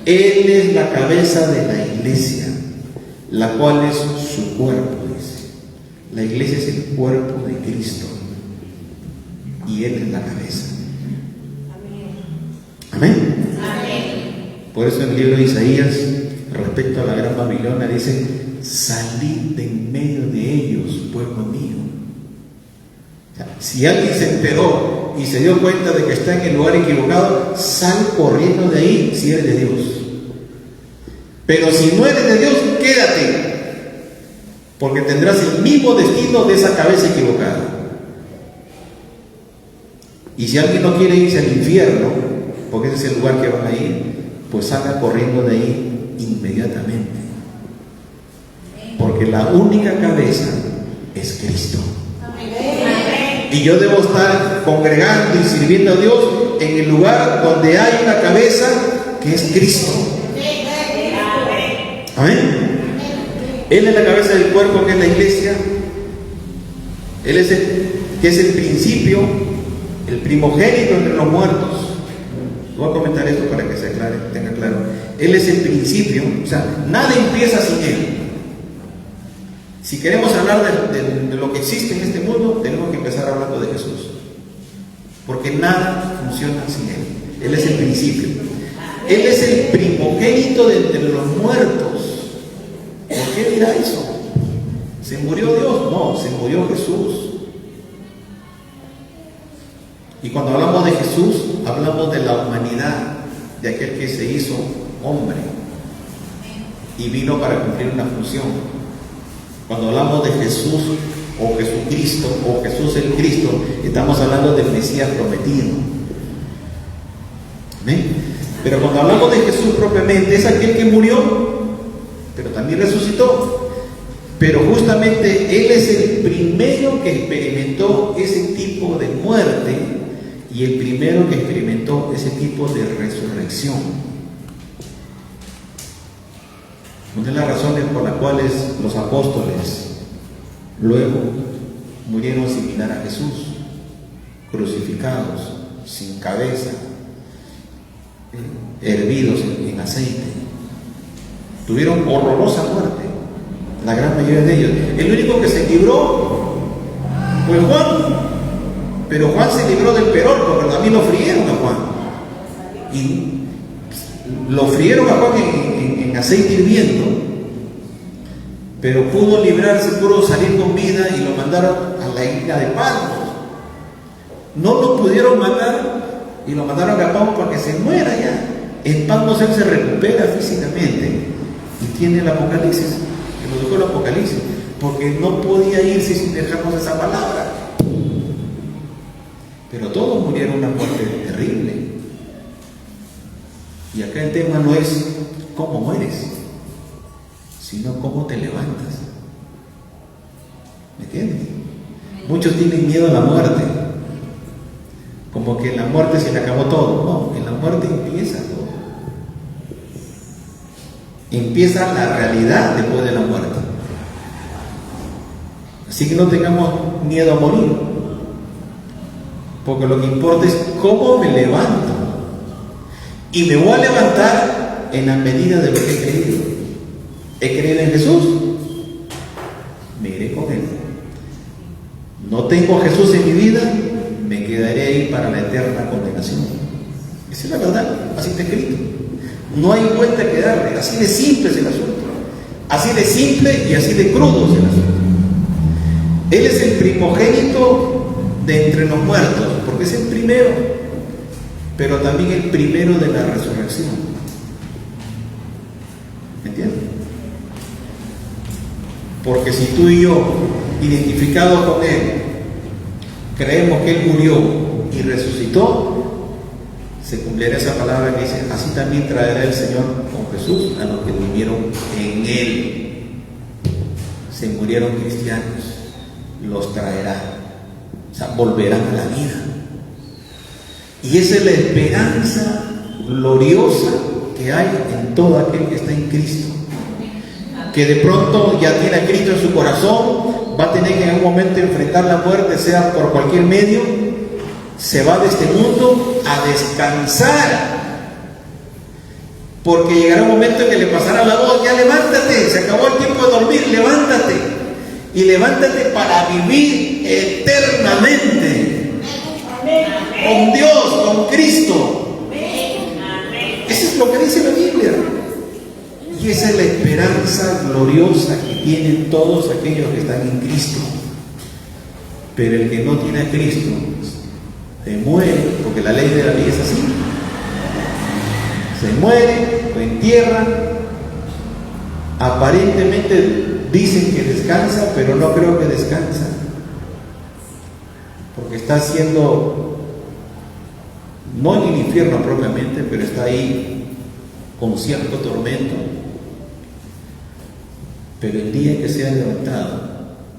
Él es la cabeza de la iglesia, la cual es su cuerpo, dice. La iglesia es el cuerpo de Cristo y Él es la cabeza. Amén. Por eso en el libro de Isaías, respecto a la gran Babilonia, dice: salid de en medio de ellos, pueblo mío. O sea, si alguien se enteró y se dio cuenta de que está en el lugar equivocado, sal corriendo de ahí si eres de Dios. Pero si no eres de Dios, quédate, porque tendrás el mismo destino de esa cabeza equivocada. Y si alguien no quiere irse al infierno, porque ese es el lugar que van a ir, pues salga corriendo de ahí inmediatamente, porque la única cabeza es Cristo. Y yo debo estar congregando y sirviendo a Dios en el lugar donde hay una cabeza que es Cristo. Amén. Él es la cabeza del cuerpo, que es la iglesia. Él es el principio, el primogénito entre los muertos. Voy a comentar esto para que se aclare, tenga claro. Él es el principio, o sea, nada empieza sin Él. Si queremos hablar de lo que existe en este mundo, tenemos que empezar hablando de Jesús, porque nada funciona sin Él. Él es el principio. Él es el primogénito de entre los muertos. ¿Por qué dirá eso? ¿Se murió Dios? No, se murió Jesús. Y cuando hablamos de Jesús, hablamos de la humanidad, de aquel que se hizo hombre y vino para cumplir una función. Cuando hablamos de Jesús o Jesucristo o Jesús el Cristo, estamos hablando del Mesías prometido. ¿Amén? Pero cuando hablamos de Jesús propiamente, es aquel que murió, pero también resucitó. Pero justamente Él es el primero que experimentó ese tipo de muerte y el primero que experimentó ese tipo de resurrección. Una de las razones por las cuales los apóstoles luego murieron similar a Jesús, crucificados, sin cabeza, hervidos en aceite, tuvieron horrorosa muerte, la gran mayoría de ellos. El único que se libró fue Juan, pero Juan se libró del peor, porque también lo frieron a Juan, y lo frieron a Juan en aceite hirviendo, pero pudo librarse, pudo salir con vida, y lo mandaron a la isla de Patmos. No lo pudieron matar y lo mandaron a Patmos para que se muera ya. En Patmos él se recupera físicamente y tiene el Apocalipsis, que lo dejó el Apocalipsis, porque no podía irse sin dejarnos esa palabra. Pero todos murieron una muerte terrible. Y acá el tema no es cómo mueres, sino cómo te levantas. ¿Me entiendes? Muchos tienen miedo a la muerte, como que en la muerte se le acabó todo. No, en la muerte empieza todo. Empieza la realidad después de la muerte. Así que no tengamos miedo a morir, porque lo que importa es cómo me levanto. Y me voy a levantar en la medida de lo que he creído. He creído en Jesús, me iré con Él. No tengo a Jesús en mi vida, me quedaré ahí para la eterna condenación. Esa es la verdad, así está escrito. No hay vuelta que darle, así de simple es el asunto. Así de simple y así de crudo es el asunto. Él es el primogénito de entre los muertos, porque es el primero, pero también el primero de la resurrección. ¿Me entiendes? Porque si tú y yo, identificados con Él, creemos que Él murió y resucitó, se cumplirá esa palabra que dice: así también traerá el Señor con Jesús a los que durmieron en Él. Se murieron cristianos, los traerá, o sea, volverán a la vida. Y esa es la esperanza gloriosa que hay en todo aquel que está en Cristo. Que de pronto ya tiene a Cristo en su corazón, va a tener que en algún momento enfrentar la muerte, sea por cualquier medio, se va de este mundo a descansar. Porque llegará un momento en que le pasará la voz: ya levántate, se acabó el tiempo de dormir, levántate. Y levántate para vivir eternamente con Dios, con Cristo. Eso es lo que dice la Biblia. Y esa es la esperanza gloriosa que tienen todos aquellos que están en Cristo. Pero el que no tiene a Cristo se muere, porque la ley de la vida es así. Se muere, lo entierran. Aparentemente dicen que descansa, pero no creo que descansa, porque está haciendo, no en el infierno propiamente, pero está ahí con cierto tormento. Pero el día que sea levantado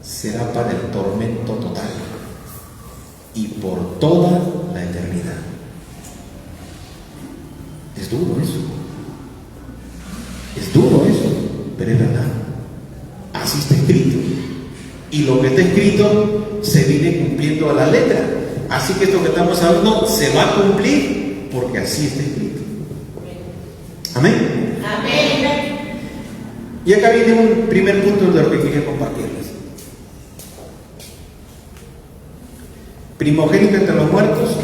será para el tormento total y por toda la eternidad. Es duro eso, pero es verdad. Así está escrito. Y lo que está escrito se viene cumpliendo a la letra. Así que esto que estamos hablando se va a cumplir porque así está escrito. Amén. Amén. Y acá viene un primer punto de lo que quería compartirles. Primogénito entre los muertos.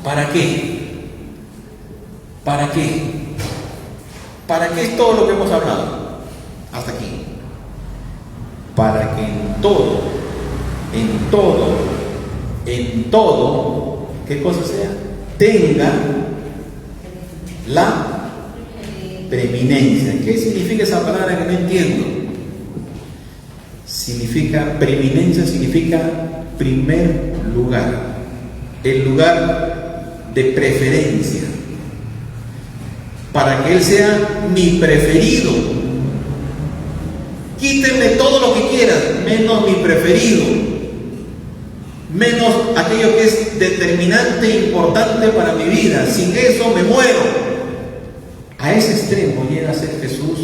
¿Para qué? ¿Para qué? ¿Para qué es todo lo que hemos hablado hasta aquí? Para que en todo, ¿qué cosa sea? Tenga la preeminencia. ¿Qué significa esa palabra que no entiendo? Preeminencia significa primer lugar, el lugar de preferencia, para que Él sea mi preferido. Quítenme todo lo que quieran, menos mi preferido, menos aquello que es determinante e importante para mi vida. Sin eso me muero. A ese extremo llega a ser Jesús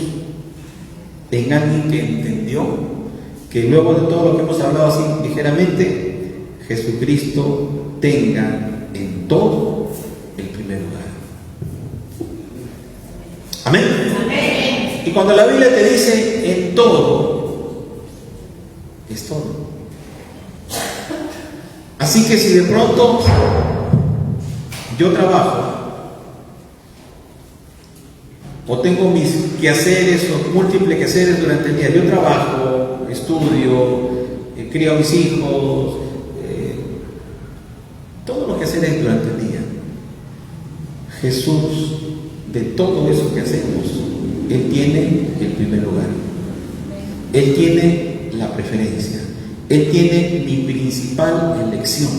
en alguien que entendió que luego de todo lo que hemos hablado así ligeramente, Jesucristo tenga en todo el primer lugar. Amén. Amén. Y cuando la Biblia te dice en todo, es todo. Así que si de pronto yo trabajo o tengo mis quehaceres o múltiples quehaceres durante el día, yo trabajo, estudio, crío a mis hijos, todos los quehaceres durante el día, Jesús, de todo eso que hacemos, Él tiene el primer lugar. Él tiene la preferencia. Él tiene mi principal elección.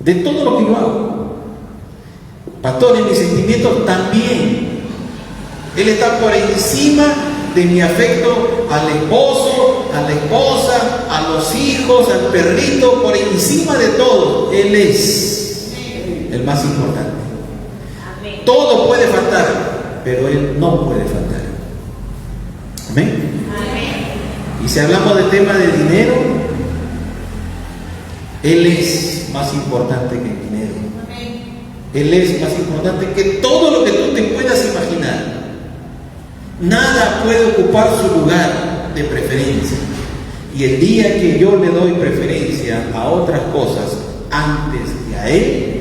De todo lo que yo hago. Pastor, en mis sentimientos también. Él está por encima de mi afecto al esposo, a la esposa, a los hijos, al perrito, por encima de todo. Él es el más importante. Todo puede faltar, pero Él no puede faltar. Amén. Y si hablamos del tema de dinero, Él es más importante que el dinero. Él es más importante que todo lo que tú te puedas imaginar. Nada puede ocupar su lugar de preferencia. Y el día que yo le doy preferencia a otras cosas antes que a Él,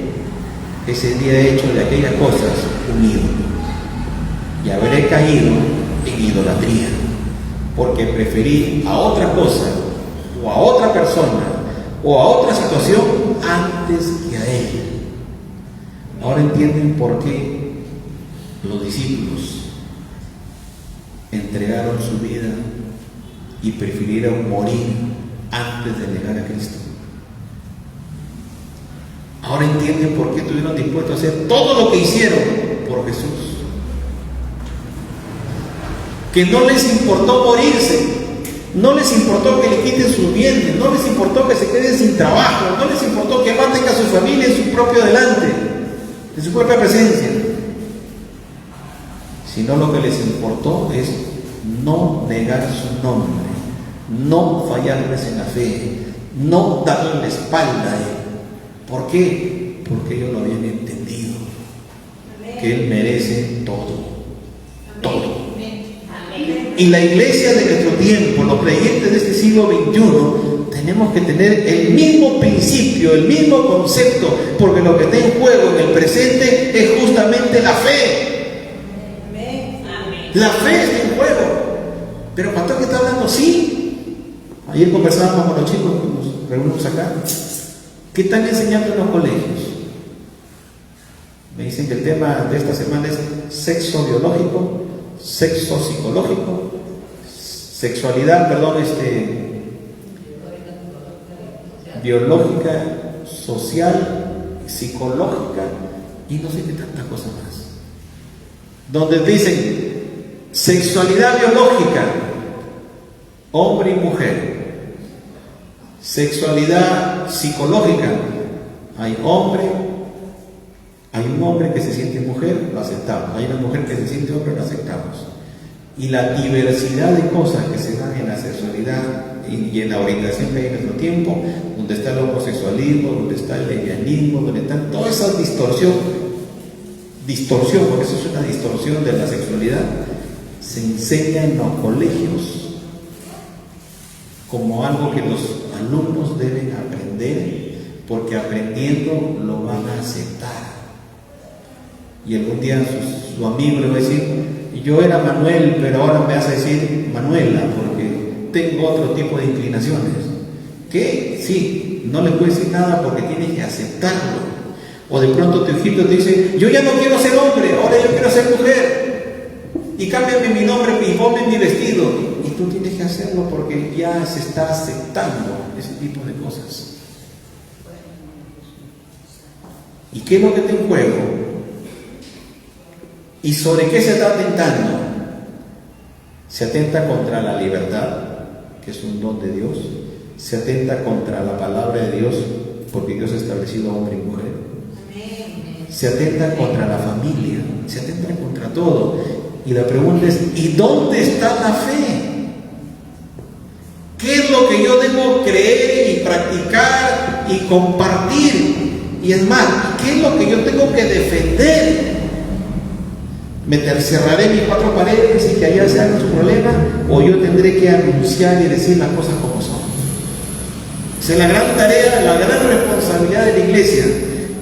ese día he hecho de aquellas cosas un ídolo. Y habré caído en idolatría. Porque preferí a otra cosa, o a otra persona, o a otra situación antes que a Él. Ahora entienden por qué los discípulos entregaron su vida y prefirieron morir antes de negar a Cristo. Ahora entienden por qué estuvieron dispuestos a hacer todo lo que hicieron por Jesús. Que no les importó morirse, No les importó que le quiten sus bienes, no les importó que se queden sin trabajo, no les importó que maten a su familia en su propio delante, en su propia presencia. Sino lo que les importó es no negar su nombre, no fallarles en la fe, no darle la espalda a Él. ¿Por qué? Porque ellos lo habían entendido, que Él merece todo, todo. Y la iglesia de nuestro tiempo, los creyentes de este siglo XXI, tenemos que tener el mismo principio, el mismo concepto, porque lo que está en juego en el presente es justamente la fe. La fe está en juego. Pero pastor, ¿qué está hablando? Sí. Ayer conversábamos con los chicos que nos reunimos acá. ¿Qué están enseñando en los colegios? Me dicen que el tema de esta semana es sexo biológico, sexo psicológico, sexualidad, biológica, social, psicológica y no sé qué tantas cosas más. Donde dicen sexualidad biológica, hombre y mujer. Sexualidad psicológica, hay un hombre que se siente mujer, lo aceptamos. Hay una mujer que se siente hombre, lo aceptamos. Y la diversidad de cosas que se dan en la sexualidad y en la orientación que hay en nuestro tiempo, donde está el homosexualismo, donde está el lesbianismo, donde está toda esa distorsión, porque eso es una distorsión de la sexualidad, se enseña en los colegios como algo que los alumnos deben aprender, porque aprendiendo lo van a aceptar. Y algún día su amigo le va a decir: yo era Manuel, pero ahora me vas a decir Manuela, porque tengo otro tipo de inclinaciones. ¿Qué? Sí, no le puedes decir nada porque tienes que aceptarlo. O de pronto tu hijito te dice: yo ya no quiero ser hombre, ahora yo quiero ser mujer, y cámbiame mi nombre y ponme mi vestido. Y tú tienes que hacerlo porque ya se está aceptando ese tipo de cosas. ¿Y qué es lo que está en juego? ¿Y sobre qué se está atentando? Se atenta contra la libertad, que es un don de Dios. Se atenta contra la palabra de Dios, porque Dios ha establecido hombre y mujer. Se atenta contra la familia, se atenta contra todo. Y la pregunta es: ¿y dónde está la fe? ¿Qué es lo que yo debo creer y practicar y compartir? Y es más, ¿qué es lo que yo tengo que defender? ¿Me cerraré mis cuatro paredes y que allá se hagan sus problemas? ¿O yo tendré que anunciar y decir las cosas como son? Esa es la gran tarea, la gran responsabilidad de la iglesia.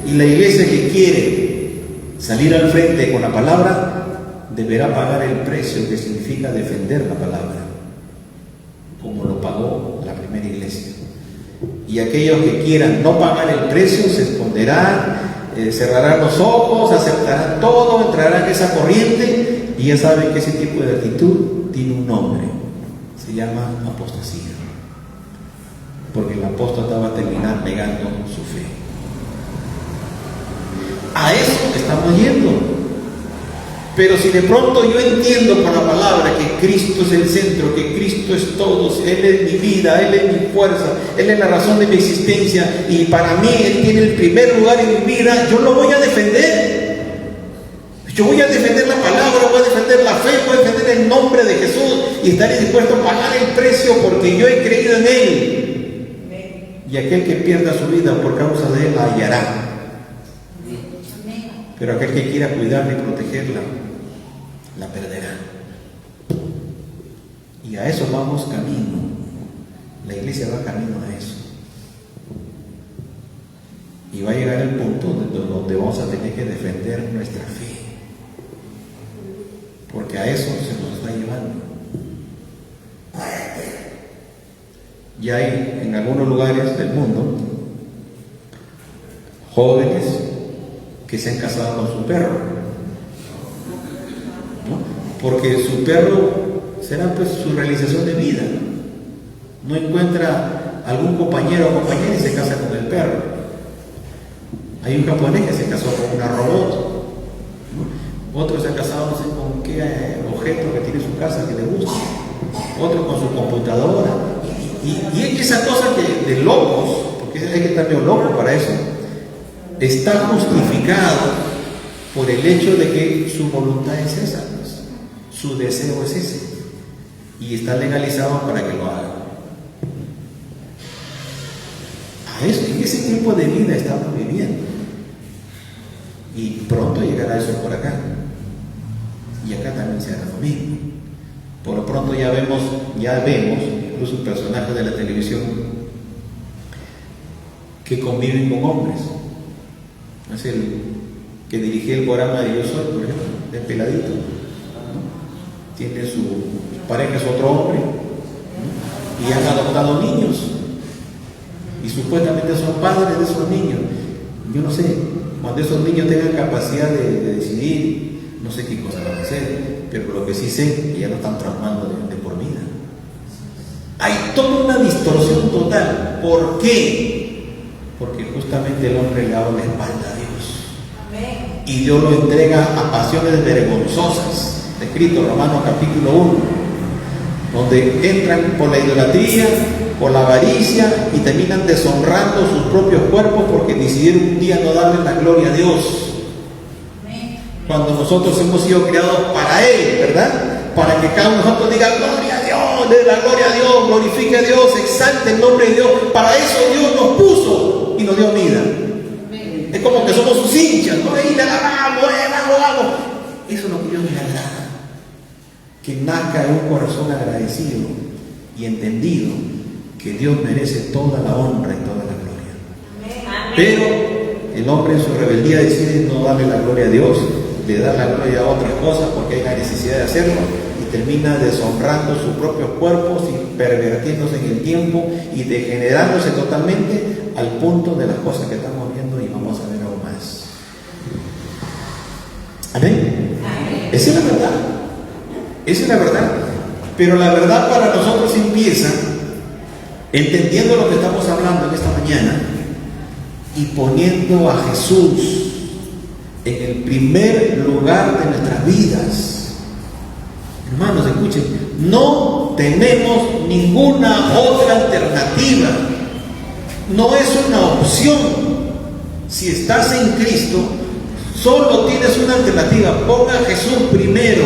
Y la iglesia que quiere salir al frente con la palabra deberá pagar el precio que significa defender la palabra, como lo pagó la primera iglesia. Y aquellos que quieran no pagar el precio se esconderán, cerrarán los ojos, aceptarán todo, entrarán en esa corriente, y ya saben que ese tipo de actitud tiene un nombre: se llama apostasía, porque el apóstata va a terminar negando su fe. A eso estamos yendo. Pero si de pronto yo entiendo por la palabra que Cristo es el centro, que Cristo es todo, Él es mi vida, Él es mi fuerza, Él es la razón de mi existencia, y para mí Él tiene el primer lugar en mi vida, yo lo voy a defender. Yo voy a defender la palabra, voy a defender la fe, voy a defender el nombre de Jesús, y estaré dispuesto a pagar el precio porque yo he creído en Él. Y aquel que pierda su vida por causa de Él la hallará. Pero aquel que quiera cuidarla y protegerla, la perderá. Y a eso vamos camino. La iglesia va camino a eso. Y va a llegar el punto donde vamos a tener que defender nuestra fe. Porque a eso se nos está llevando. Ya hay en algunos lugares del mundo jóvenes que se han casado con su perro, ¿no? Porque su perro será pues su realización de vida. No encuentra algún compañero o compañera y se casa con el perro. Hay un japonés que se casó con una robot, ¿no? Otro se ha casado no sé con qué objeto que tiene en su casa que le gusta. otro con su computadora, y esa cosa que de locos, porque hay que estar medio loco para eso, está justificado por el hecho de que su voluntad es esa, pues, su deseo es ese, y está legalizado para que lo haga. A eso, en ese tipo de vida estamos viviendo, y pronto llegará eso por acá, y acá también será lo mismo. Por lo pronto ya vemos incluso personajes de la televisión que conviven con hombres. Es el que dirigía el programa de Yo Soy, por ejemplo, de peladito, ¿no? Tiene su pareja, es otro hombre, ¿no? Y han adoptado niños, y supuestamente son padres de esos niños. Yo no sé, cuando esos niños tengan capacidad de decidir, no sé qué cosa van a hacer, pero lo que sí sé es que ya lo están traumando de por vida. Hay toda una distorsión total. ¿Por qué? Porque justamente el hombre le abre la espalda a Dios. Amén. Y Dios lo entrega a pasiones vergonzosas, descrito en Romanos capítulo 1, donde entran por la idolatría, por la avaricia, y terminan deshonrando sus propios cuerpos porque decidieron un día no darle la gloria a Dios. Cuando nosotros hemos sido creados para Él, ¿verdad? Para que cada uno de nosotros diga gloria a Dios, dé la gloria a Dios, glorifique a Dios, exalte el nombre de Dios. Para eso Dios nos puso y nos dio vida. Es como que somos sus hinchas, ¿no? Y le alabamos, vamos. Eso es lo que Dios le agrada. Que nazca en un corazón agradecido y entendido que Dios merece toda la honra y toda la gloria. Pero el hombre en su rebeldía decide no darle la gloria a Dios, le da la gloria a otras cosas porque hay la necesidad de hacerlo, y termina deshonrando sus propios cuerpos y pervertiéndose en el tiempo y degenerándose totalmente al punto de las cosas que estamos viendo, y vamos a ver aún más. Amén. Esa es la verdad. Esa es la verdad. Pero la verdad para nosotros empieza entendiendo lo que estamos hablando en esta mañana y poniendo a Jesús en el primer lugar de nuestras vidas. Hermanos, escuchen, no tenemos ninguna otra alternativa. No es una opción. Si estás en Cristo, solo tienes una alternativa. Ponga a Jesús primero.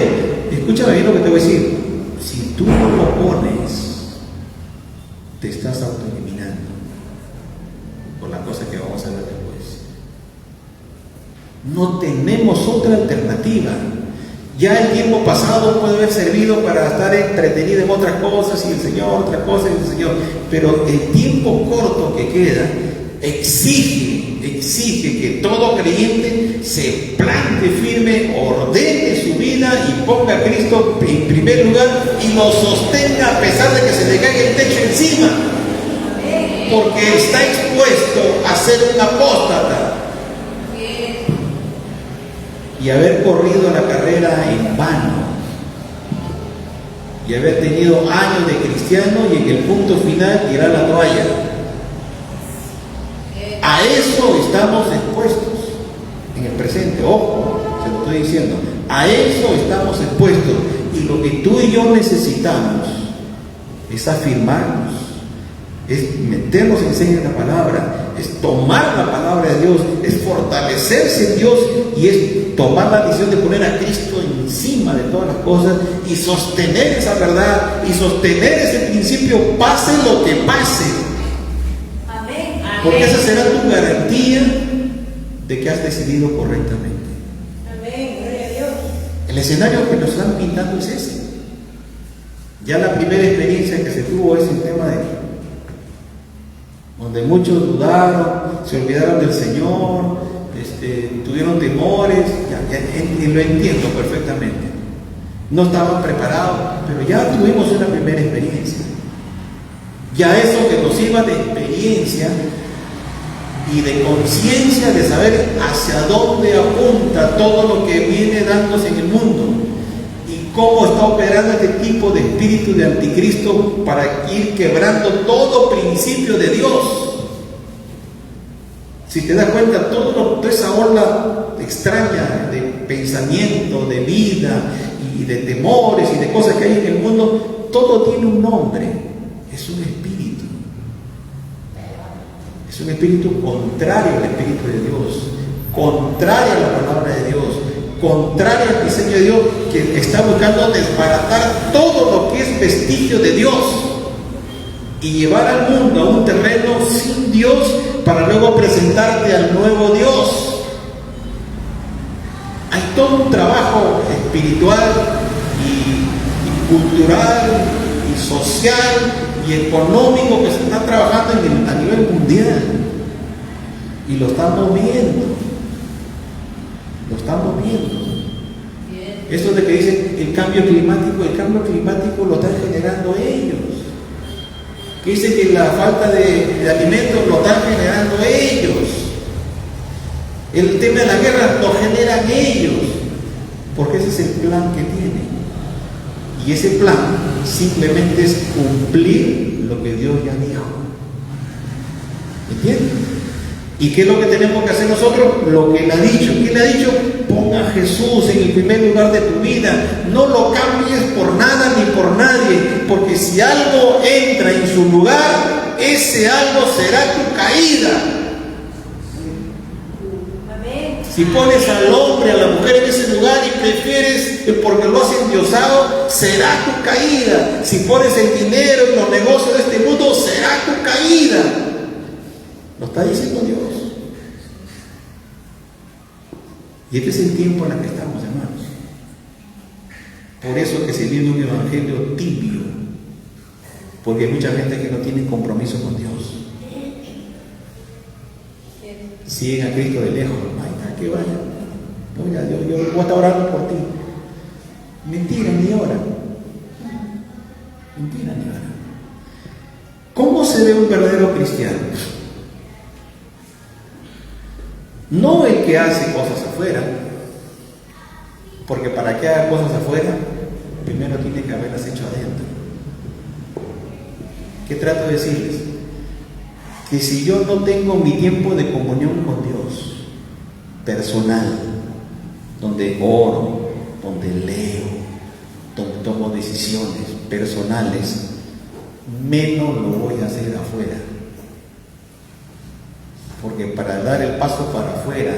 Escúchame bien lo que te voy a decir. Si tú no lo pones, te estás autoeliminando por la cosa que vamos a ver después. No tenemos otra alternativa. Ya el tiempo pasado puede haber servido para estar entretenido en otras cosas, y el Señor, otras cosas, y el Señor. Pero el tiempo corto que queda exige que todo creyente se plante firme, ordene su vida y ponga a Cristo en primer lugar y lo sostenga a pesar de que se le caiga el techo encima, porque está expuesto a ser un apóstata y haber corrido la carrera en vano y haber tenido años de cristiano y en el punto final tirar la toalla. A eso estamos expuestos en el presente. Ojo, se lo estoy diciendo. A eso estamos expuestos. Y lo que tú y yo necesitamos es afirmarnos, es meternos en serio en la palabra, es tomar la palabra de Dios, es fortalecerse en Dios, y es tomar la decisión de poner a Cristo encima de todas las cosas y sostener esa verdad y sostener ese principio, pase lo que pase. Porque esa será tu garantía de que has decidido correctamente. Amén, gloria a Dios. El escenario que nos están pintando es ese. Ya la primera experiencia que se tuvo es el tema de donde muchos dudaron, se olvidaron del Señor, tuvieron temores, y lo entiendo perfectamente. No estaban preparados, pero ya tuvimos una primera experiencia. Ya eso que nos sirva de experiencia y de conciencia de saber hacia dónde apunta todo lo que viene dándose en el mundo y cómo está operando este tipo de espíritu de anticristo para ir quebrando todo principio de Dios. Si te das cuenta, toda esa ola extraña de pensamiento, de vida y de temores y de cosas que hay en el mundo, todo tiene un nombre, es un espíritu. Es un espíritu contrario al Espíritu de Dios, contrario a la palabra de Dios, contrario al diseño de Dios, que está buscando desbaratar todo lo que es vestigio de Dios y llevar al mundo a un terreno sin Dios para luego presentarte al nuevo Dios. Hay todo un trabajo espiritual y cultural y social y económico que se está trabajando a nivel mundial, y lo estamos viendo. Esto de que dicen el cambio climático lo están generando ellos. Que dicen que la falta de alimentos lo están generando ellos. El tema de la guerra lo generan ellos, porque ese es el plan que tienen. Y ese plan simplemente es cumplir lo que Dios ya dijo. ¿Entiendes? ¿Y qué es lo que tenemos que hacer nosotros? Lo que Él ha dicho. ¿Quién ha dicho? Ponga a Jesús en el primer lugar de tu vida. No lo cambies por nada ni por nadie, porque si algo entra en su lugar, ese algo será tu caída. Si pones al hombre, a la mujer en ese lugar y prefieres, porque lo has endiosado, será tu caída. Si pones el dinero en los negocios de este mundo, será tu caída. Lo está diciendo Dios. Y este es el tiempo en el que estamos, hermanos. Por eso que se vive un evangelio tibio, porque hay mucha gente que no tiene compromiso con Dios. Siguen a Cristo de lejos. Ay, que vaya. No, ya, yo voy a estar orando por ti. Mentira, ni hora. Mentira, ni hora. ¿Cómo se ve un verdadero cristiano? No el que hace cosas afuera, porque para que haga cosas afuera, primero tiene que haberlas hecho adentro. ¿Qué trato de decirles? Que si yo no tengo mi tiempo de comunión con Dios, personal, donde oro, donde leo, donde tomo decisiones personales, menos lo voy a hacer afuera. Porque para dar el paso para afuera,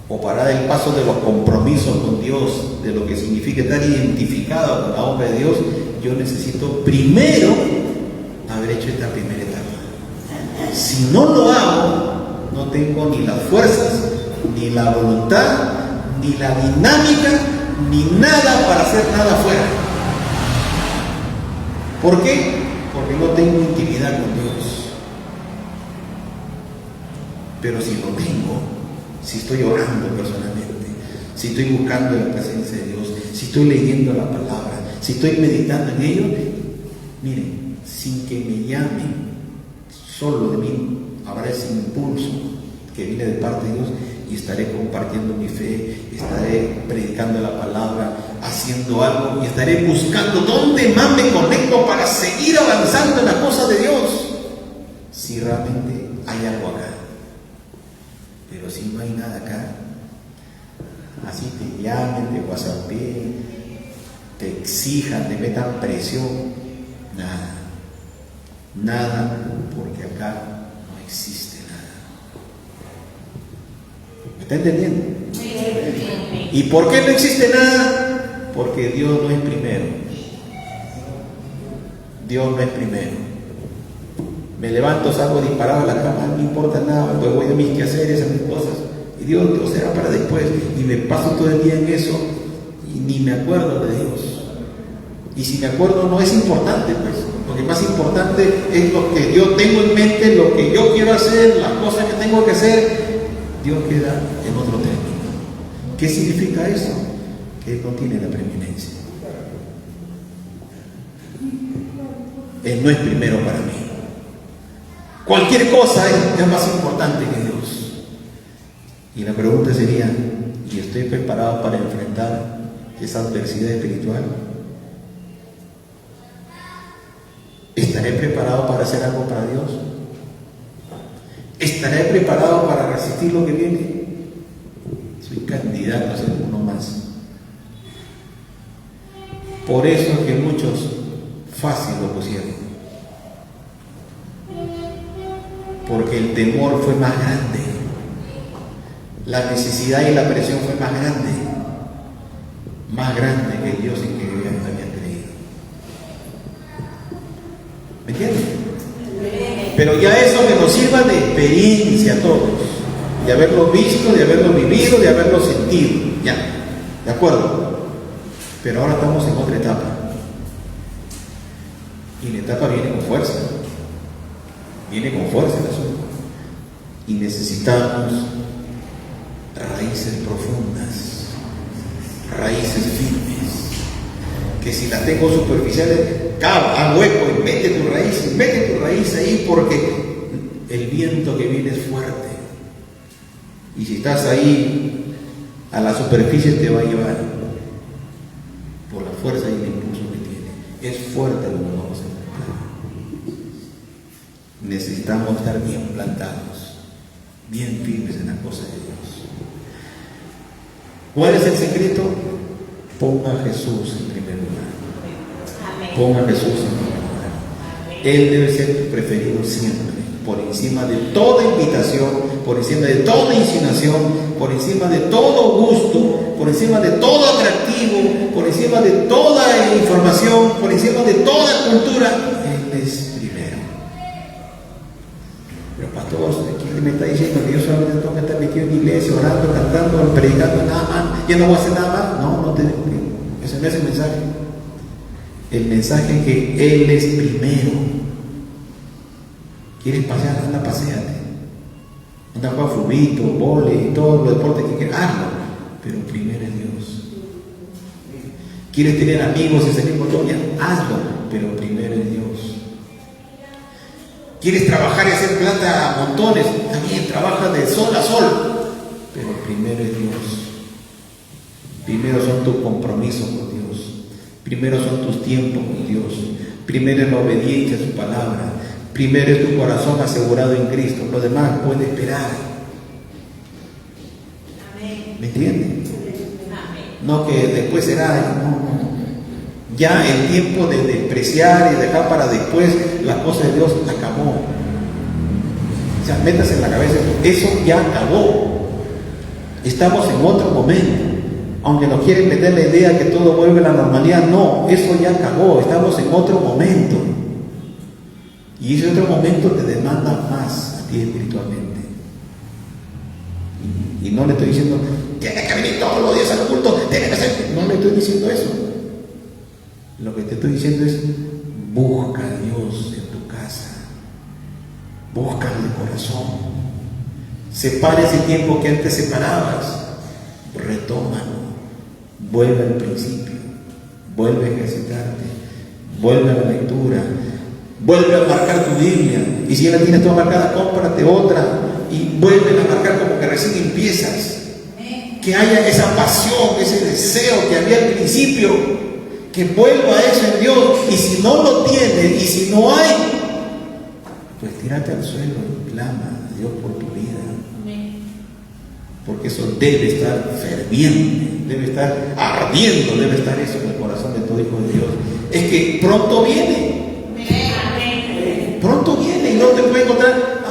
o para dar el paso de los compromisos con Dios, de lo que significa estar identificado con la obra de Dios, yo necesito primero haber hecho esta primera etapa. Si no lo hago, no tengo ni las fuerzas, ni la voluntad, ni la dinámica, ni nada para hacer nada afuera. ¿Por qué? Porque no tengo intimidad con Dios. Pero si lo tengo, si estoy orando personalmente, si estoy buscando la presencia de Dios, si estoy leyendo la palabra, si estoy meditando en ello, miren, sin que me llamen, solo de mí habrá ese impulso que viene de parte de Dios, y estaré compartiendo mi fe, estaré predicando la palabra, haciendo algo, y estaré buscando dónde más me conecto para seguir avanzando en las cosas de Dios, si realmente hay algo acá. Pero si no hay nada acá, así te llamen, te whatsappeen, te exijan, te metan presión, nada, porque acá no existe nada. ¿Me está entendiendo? ¿Y por qué no existe nada? Porque Dios no es primero. Dios no es primero. Me levanto, salgo disparado a la cama, no importa nada, pues voy a mis quehaceres, a mis cosas, y Dios será para después, y me paso todo el día en eso, y ni me acuerdo de Dios. Y si me acuerdo no es importante, pues, lo que más importante es lo que yo tengo en mente, lo que yo quiero hacer, las cosas que tengo que hacer. Dios queda en otro término. ¿Qué significa eso? Que Él no tiene la preeminencia. Él no es primero para mí. Cualquier cosa es más importante que Dios. Y la pregunta sería, ¿y estoy preparado para enfrentar esa adversidad espiritual? ¿Estaré preparado para hacer algo para Dios? ¿Estaré preparado para resistir lo que viene? Soy candidato a ser uno más. Por eso es que muchos fácil lo pusieron. Porque el temor fue más grande. La necesidad y la presión fue más grande. Más grande que el Dios en que habían creído. ¿Me entienden? Pero ya eso que nos sirva de experiencia a todos. De haberlo visto, de haberlo vivido, de haberlo sentido. Ya, ¿de acuerdo? Pero ahora estamos en otra etapa. Y la etapa viene con fuerza. Viene con fuerza el asunto. Y necesitamos raíces profundas, raíces firmes. Que si las tengo superficiales, haz hueco y mete tu raíz ahí, porque el viento que viene es fuerte. Y si estás ahí a la superficie te va a llevar por la fuerza y el impulso que tiene. Es fuerte lo que vamos a encontrar. Necesitamos estar bien plantados, bien firmes en las cosas de Dios. ¿Cuál es el secreto? Ponga a Jesús en primer lugar. Ponga a Jesús en primer lugar. Él debe ser tu preferido siempre, por encima de toda invitación, por encima de toda insinuación, por encima de todo gusto, por encima de todo atractivo, por encima de toda información, por encima de toda cultura. Él es primero. Pero pastor, ¿quién me está diciendo que yo solamente tengo que estar metido en la iglesia, orando, cantando, predicando, nada más? ¿Ya no voy a hacer nada más? No te digo. Ese no es el mensaje. El mensaje es que Él es primero. ¿Quieres pasear? Anda, paséate. Anda a jugar futbito, vóley, todos los deportes que quieras, hazlo. Pero primero es Dios. ¿Quieres tener amigos y salir con todo? Hazlo. Pero primero es Dios. ¿Quieres trabajar y hacer plata a montones? También trabaja de sol a sol. Pero primero es Dios. Primero son tus compromisos con Dios. Primero son tus tiempos con Dios. Primero es la obediencia a su palabra. Primero es tu corazón asegurado en Cristo. Lo demás puede esperar. ¿Me entienden? No que después será. No. Ya el tiempo de despreciar y dejar para después las cosas de Dios acabó. O sea, métase en la cabeza. Eso ya acabó. Estamos en otro momento. Aunque nos quieren meter la idea que todo vuelve a la normalidad. No, eso ya acabó. Estamos en otro momento. Y ese otro momento te demanda más a ti espiritualmente. Y no le estoy diciendo, tienes que venir todos los días al culto, tienes que hacer. No le estoy diciendo eso. Lo que te estoy diciendo es, busca a Dios en tu casa. Búscalo de corazón. Separa ese tiempo que antes separabas. Retómalo. Vuelve al principio. Vuelve a ejercitarte. Vuelve a la lectura. Vuelve a marcar tu Biblia. Y si ya la tienes toda marcada, cómprate otra. Y vuelve a marcar como que recién empiezas. Que haya esa pasión, ese deseo que había al principio. Que vuelva a eso en Dios. Y si no lo tienes, y si no hay, pues tírate al suelo y clama a Dios por tu vida. Porque eso debe estar ferviente, debe estar ardiendo, debe estar eso en el corazón de todo hijo de Dios. Es que pronto viene. Pronto viene y no te puede encontrar,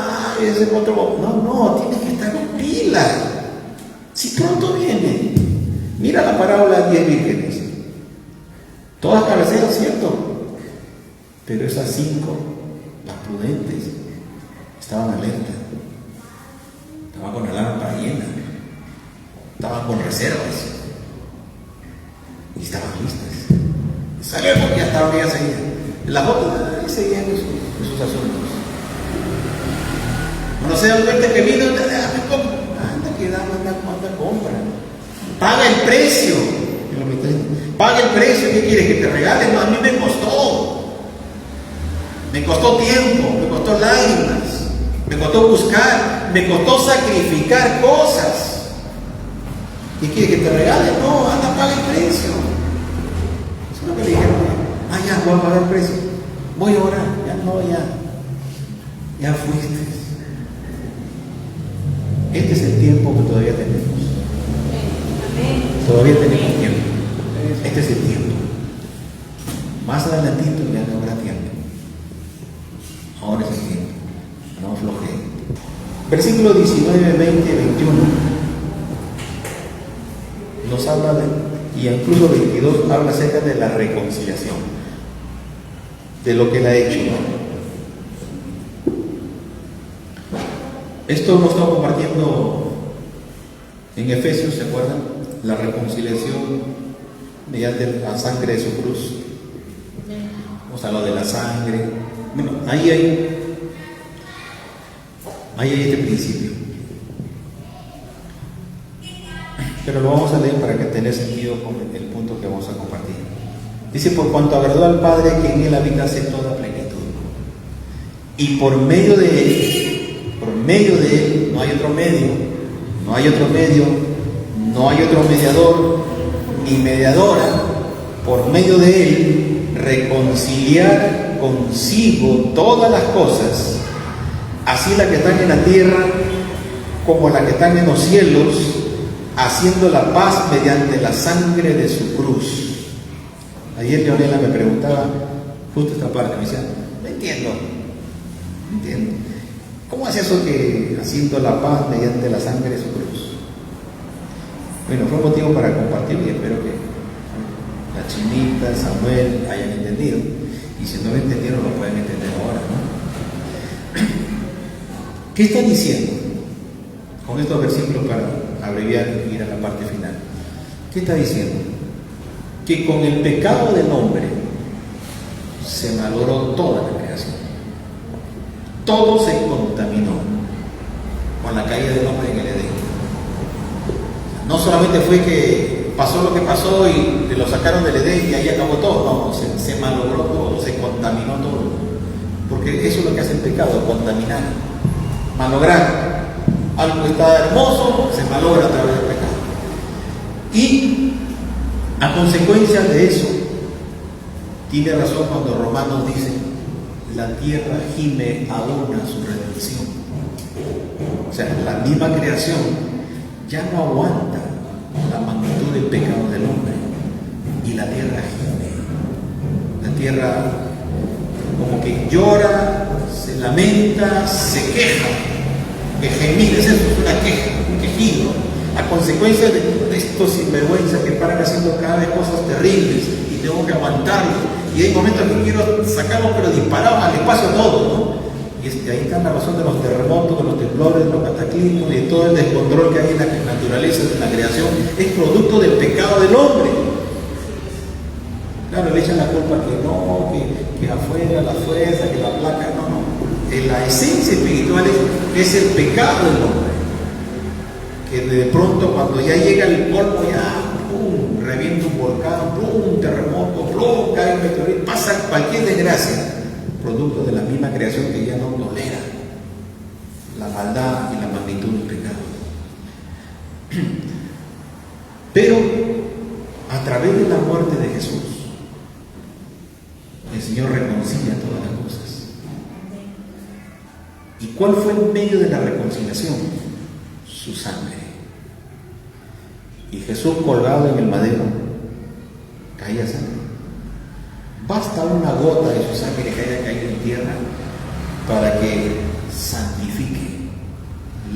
ese es otro. No, tienes que estar en pila. Si pronto viene. Mira la parábola de 10 vírgenes. Todas cabecean, ¿cierto? Pero esas 5, las prudentes, estaban alerta. Estaban con la lámpara llena. Estaban con reservas. Y estaban listas. Sabemos que ya estaban, ya seguían. Las otras seguían sus asuntos. Cuando se dan cuenta que vino, anda, compra. Paga el precio. Paga el precio. ¿Qué quieres? ¿Que te regalen? No, a mí me costó. Me costó tiempo, me costó lágrimas, me costó buscar, me costó sacrificar cosas. ¿Qué quieres? ¿Que te regalen? No, anda, paga el precio. Eso es lo que le dijeron. Ya voy a pagar el precio. Voy a orar. Ya fuiste. Este es el tiempo que todavía tenemos. Todavía tenemos tiempo. Este es el tiempo. Más adelantito ya no habrá tiempo. Ahora es el tiempo. No aflojeen. Versículo 19, 20 y 21 nos habla y incluso 22 habla acerca de la reconciliación, de lo que él ha hecho, ¿no? Esto lo estamos compartiendo en Efesios, ¿se acuerdan? La reconciliación mediante la sangre de su cruz. O sea, lo de la sangre. Bueno, ahí hay este principio. Pero lo vamos a leer para que tenga sentido con el punto que vamos a compartir. Dice, por cuanto agradó al Padre que en él habitase toda plenitud. Y por medio de él, no hay otro medio, no hay otro mediador, ni mediadora, por medio de él, reconciliar consigo todas las cosas, así las que están en la tierra como las que están en los cielos, haciendo la paz mediante la sangre de su cruz. Ayer Leonela me preguntaba justo esta parte, me decía, no entiendo. ¿Cómo hace eso que haciendo la paz mediante la sangre de su cruz? Bueno, fue motivo para compartir y espero que la Chinita, Samuel hayan entendido. Y si no lo entendieron, lo pueden entender ahora, ¿no? ¿Qué está diciendo con estos versículos para abreviar y ir a la parte final? ¿Qué está diciendo? Que con el pecado del hombre se malogró toda la creación. Todo se contaminó con la caída del hombre en el Edén. No solamente fue que pasó lo que pasó y lo sacaron del Edén y ahí acabó todo, no, se malogró todo, se contaminó todo. Porque eso es lo que hace el pecado, contaminar, malograr. Algo que está hermoso se malogra a través del pecado. Y a consecuencia de eso, tiene razón cuando Romanos dice, la tierra gime aún a su redención. O sea, la misma creación ya no aguanta la magnitud del pecado del hombre. Y la tierra gime. La tierra como que llora, se lamenta, se queja. Que gemir es eso, es una queja, un quejido. A consecuencia de estos sinvergüenzas que paran haciendo cada vez cosas terribles y tengo que aguantarlos. Y hay momentos que quiero sacarlos, pero disparados al espacio todo, ¿no? Y ahí está la razón de los terremotos, de los temblores, de los cataclismos y de todo el descontrol que hay en la naturaleza, en la creación. Es producto del pecado del hombre. Claro, le echan la culpa que no, que afuera, la fuerza, que la placa, no. La esencia espiritual es el pecado del hombre. Que de pronto cuando ya llega el polvo, ya ¡pum!, revienta un volcán, ¡pum!, un terremoto, ¡pum!, cae un meteorito, pasa cualquier desgracia, producto de la misma creación que ya no tolera la maldad y la magnitud del pecado. Pero a través de la muerte de Jesús, el Señor reconcilia todas las cosas. ¿Y cuál fue el medio de la reconciliación? Su sangre. Y Jesús colgado en el madero, caía sangre. Basta una gota de su sangre que haya caído en tierra para que santifique,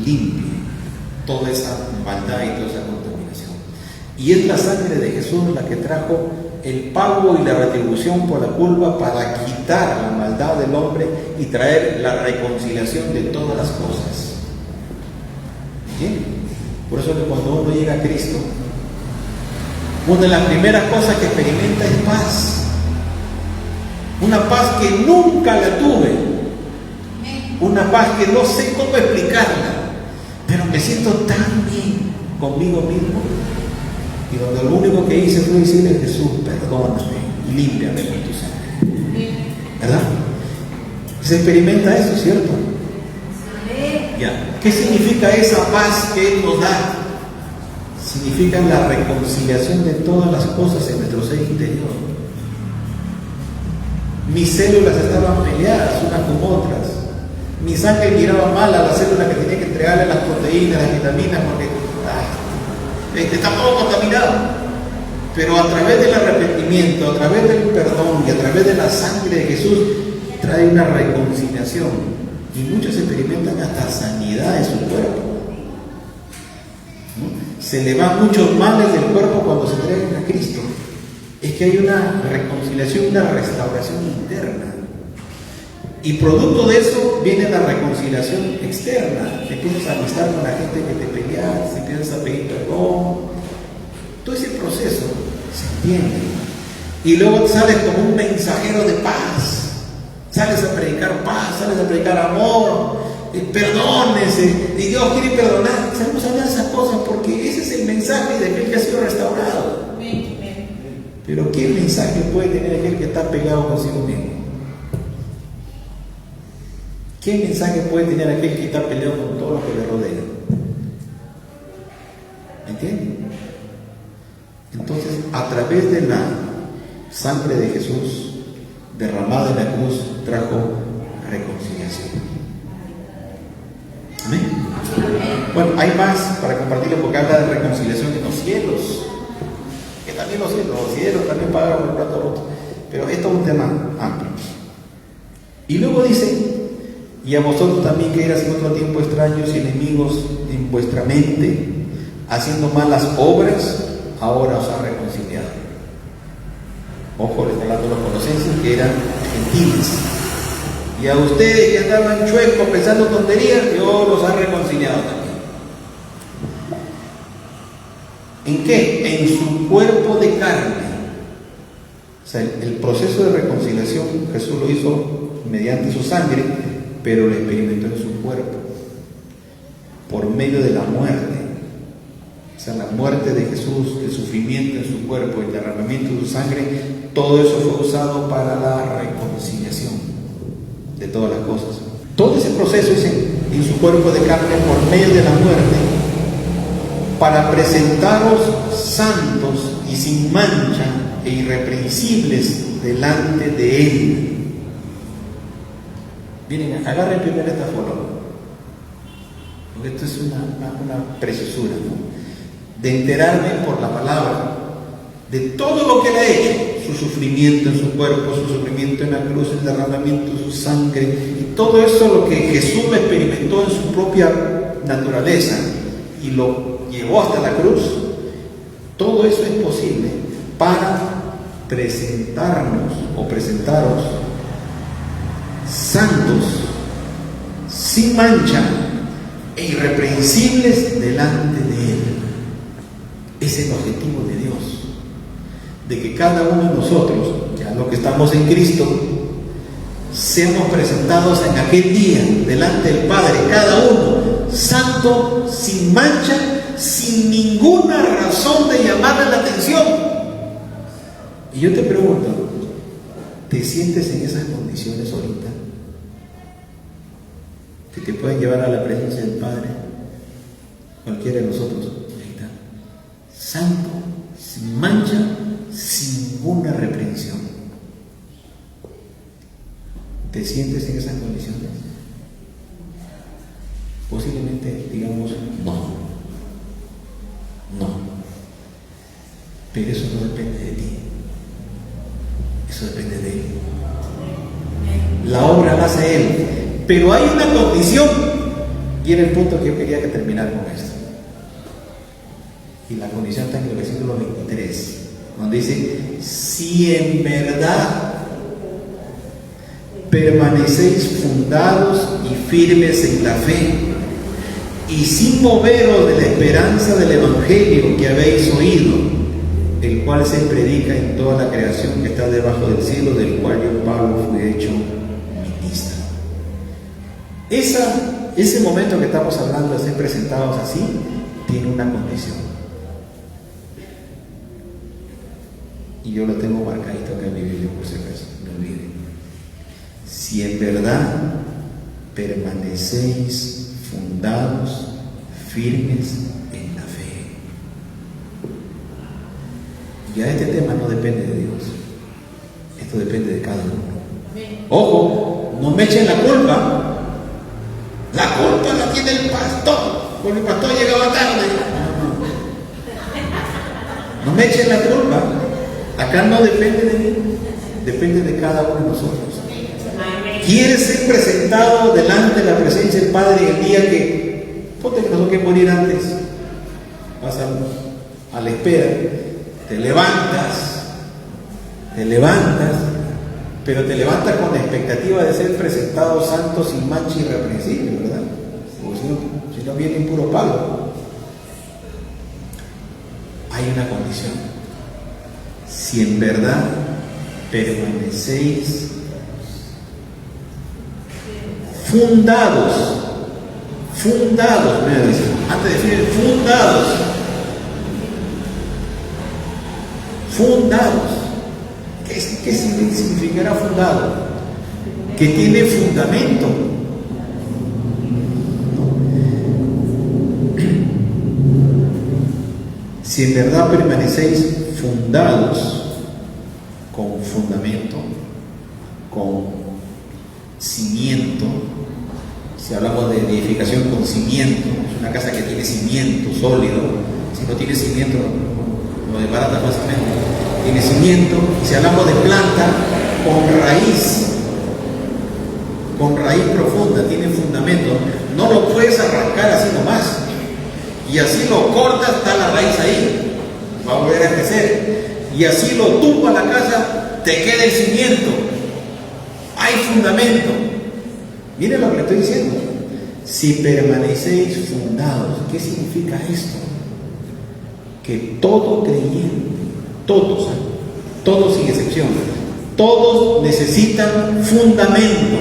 limpie toda esa maldad y toda esa contaminación. Y es la sangre de Jesús la que trajo el pago y la retribución por la culpa para quitar la maldad del hombre y traer la reconciliación de todas las cosas. ¿Bien? Por eso que cuando uno llega a Cristo, una de las primeras cosas que experimenta es paz. Una paz que nunca la tuve. Una paz que no sé cómo explicarla, pero me siento tan bien conmigo mismo. Y donde lo único que hice fue decirle a Jesús, perdóname, límpiame con tu sangre. ¿Verdad? Se experimenta eso, ¿cierto? Ya. ¿Qué significa esa paz que Él nos da? Significa la reconciliación de todas las cosas en nuestro ser interior. Mis células estaban peleadas unas con otras. Mi sangre miraba mal a la célula que tenía que entregarle las proteínas, las vitaminas, porque está todo contaminado. Pero a través del arrepentimiento, a través del perdón y a través de la sangre de Jesús, trae una reconciliación. Y muchos experimentan hasta sanidad de su cuerpo, ¿no? Se le van muchos males del cuerpo cuando se entregan a Cristo. Es que hay una reconciliación, una restauración interna. Y producto de eso viene la reconciliación externa. Te empiezas a amistad con la gente que te peleas, te empiezas a pedir perdón. Todo ese proceso se entiende. Y luego sales como un mensajero de paz. Sales a predicar paz, sales a predicar amor, perdónese, y Dios quiere perdonar. Sabemos hablar de esas cosas porque ese es el mensaje de aquel que ha sido restaurado. Pero ¿qué mensaje puede tener aquel que está pegado consigo mismo? ¿Qué mensaje puede tener aquel que está peleado con todo lo que le rodea? ¿Me entienden? Entonces, a través de la sangre de Jesús derramada en la cruz, trajo reconciliación. Amén. Bueno, hay más para compartirlo porque habla de reconciliación en los cielos. Que también los cielos también pagaron el plato roto. Pero esto es un tema amplio. Y luego dice: y a vosotros también, que eras en otro tiempo extraños y enemigos en vuestra mente, haciendo malas obras, ahora os ha reconciliado. Ojo, les hablando a los colosenses que eran gentiles. Y a ustedes que andaban chuecos pensando tonterías, Dios los ha reconciliado también. ¿En qué? En su cuerpo de carne. O sea, el proceso de reconciliación Jesús lo hizo mediante su sangre, pero lo experimentó en su cuerpo, por medio de la muerte. O sea, la muerte de Jesús, el sufrimiento en su cuerpo, el derramamiento de su sangre, todo eso fue usado para la reconciliación de todas las cosas. Todo ese proceso es en su cuerpo de carne por medio de la muerte, para presentaros santos y sin mancha e irreprensibles delante de Él. Miren, agarren primero esta foto, porque esto es una preciosura, ¿no? De enterarme por la palabra de todo lo que Él ha hecho, su sufrimiento en su cuerpo, su sufrimiento en la cruz, el derramamiento de su sangre, y todo eso lo que Jesús lo experimentó en su propia naturaleza y lo llevó hasta la cruz. Todo eso es posible para presentarnos o presentaros santos, sin mancha e irreprensibles delante de Él. Ese es el objetivo de Dios, de que cada uno de nosotros, ya los que estamos en Cristo, seamos presentados en aquel día delante del Padre, cada uno santo, sin mancha, sin ninguna razón de llamarle la atención. Y yo te pregunto, ¿te sientes en esas condiciones ahorita? Que te pueden llevar a la presencia del Padre, cualquiera de nosotros, ahorita, santo, sin mancha, sin ninguna reprensión. ¿Te sientes en esas condiciones? Posiblemente digamos no. Pero eso no depende de ti. Eso depende de Él. La obra la hace Él. Pero hay una condición. Y era el punto que yo quería que terminar con esto. Y la condición está en el versículo 23, donde dice: si en verdad permanecéis fundados y firmes en la fe, y sin moveros de la esperanza del Evangelio que habéis oído, el cual se predica en toda la creación que está debajo del cielo, del cual yo, Pablo, fui hecho ministro. Ese momento que estamos hablando de ser presentados así, tiene una condición. Y yo lo tengo marcadito acá en mi Biblia, por si acaso, no olviden. Si en verdad permanecéis fundados, firmes en la fe. Ya este tema no depende de Dios. Esto depende de cada uno. Ojo, no me echen la culpa. La culpa la tiene el pastor, porque el pastor llegaba tarde. No me echen la culpa. Acá no depende de mí, depende de cada uno de nosotros. ¿Quieres ser presentado delante de la presencia del Padre el día que, ponte que nos toque morir antes? Vas a la espera, te levantas, pero te levantas con la expectativa de ser presentado santo, sin mancha y irreprensible, ¿verdad? Porque si no viene en puro palo. Hay una condición: si en verdad permanecéis fundados, me dice, antes de decir fundados. ¿Qué significará fundado? Que tiene fundamento. Si en verdad permanecéis fundados, con fundamento, con cimiento. Si hablamos de edificación con cimiento, es una casa que tiene cimiento sólido. Si no tiene cimiento, lo desbarata fácilmente. Tiene cimiento. Y si hablamos de planta, con raíz profunda, tiene fundamento. No lo puedes arrancar así nomás. Y así lo cortas, está la raíz ahí, va a volver a crecer. Y así lo tumba la casa, te queda el cimiento. Hay fundamento. Miren lo que le estoy diciendo. Si permanecéis fundados, ¿qué significa esto? Que todo creyente, todos sin excepción, todos necesitan fundamento,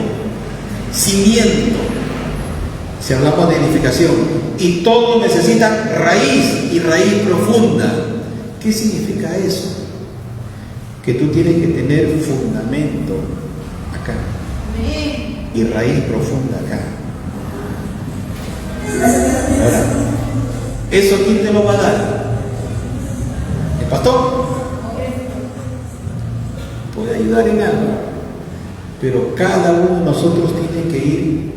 cimiento. Si hablamos de edificación, y todos necesitan raíz y raíz profunda. ¿Qué significa eso? Que tú tienes que tener fundamento acá y raíz profunda acá. Ahora, ¿eso quién te lo va a dar? ¿El pastor? Puede ayudar en algo, pero cada uno de nosotros tiene que ir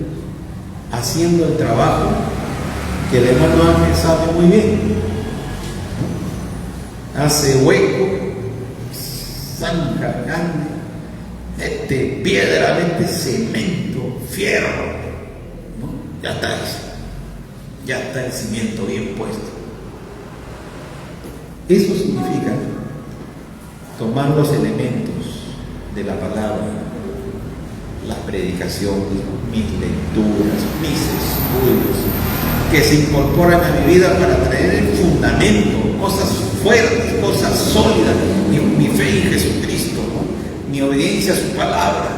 haciendo el trabajo que el hermano Ángel sabe muy bien. Hace hueco, zanja grande, mete piedra, mete cemento, fierro, ¿no? Ya está eso. Ya está el cimiento bien puesto. Eso significa tomar los elementos de la palabra, las predicaciones, mis lecturas, mis estudios, que se incorporan a mi vida para traer el fundamento, cosas fuertes, cosas sólidas, mi fe en Jesucristo, ¿no? Mi obediencia a su palabra,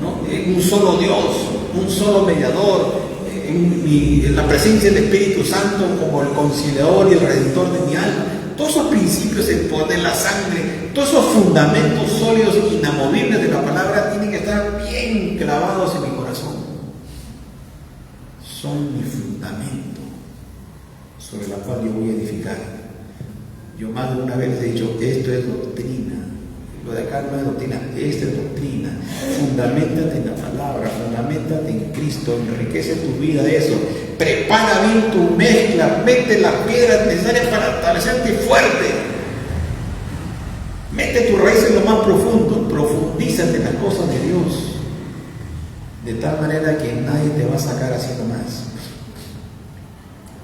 ¿no? En un solo Dios, un solo mediador, en la presencia del Espíritu Santo como el conciliador y el redentor de mi alma. Todos esos principios, el poder de la sangre, todos esos fundamentos sólidos e inamovibles de la palabra tienen que estar bien clavados en mi corazón. Son mi fundamento sobre la cual yo voy a edificar. Yo más de una vez he dicho, esto es doctrina. Lo de acá no es doctrina, esta es doctrina. Fundamentate en la palabra, fundamentate en Cristo, enriquece tu vida de eso. Prepara bien tu mezcla, mete las piedras necesarias para establecerte fuerte. Mete tu raíz en lo más profundo, profundízate en las cosas de Dios, de tal manera que nadie te va a sacar así nomás.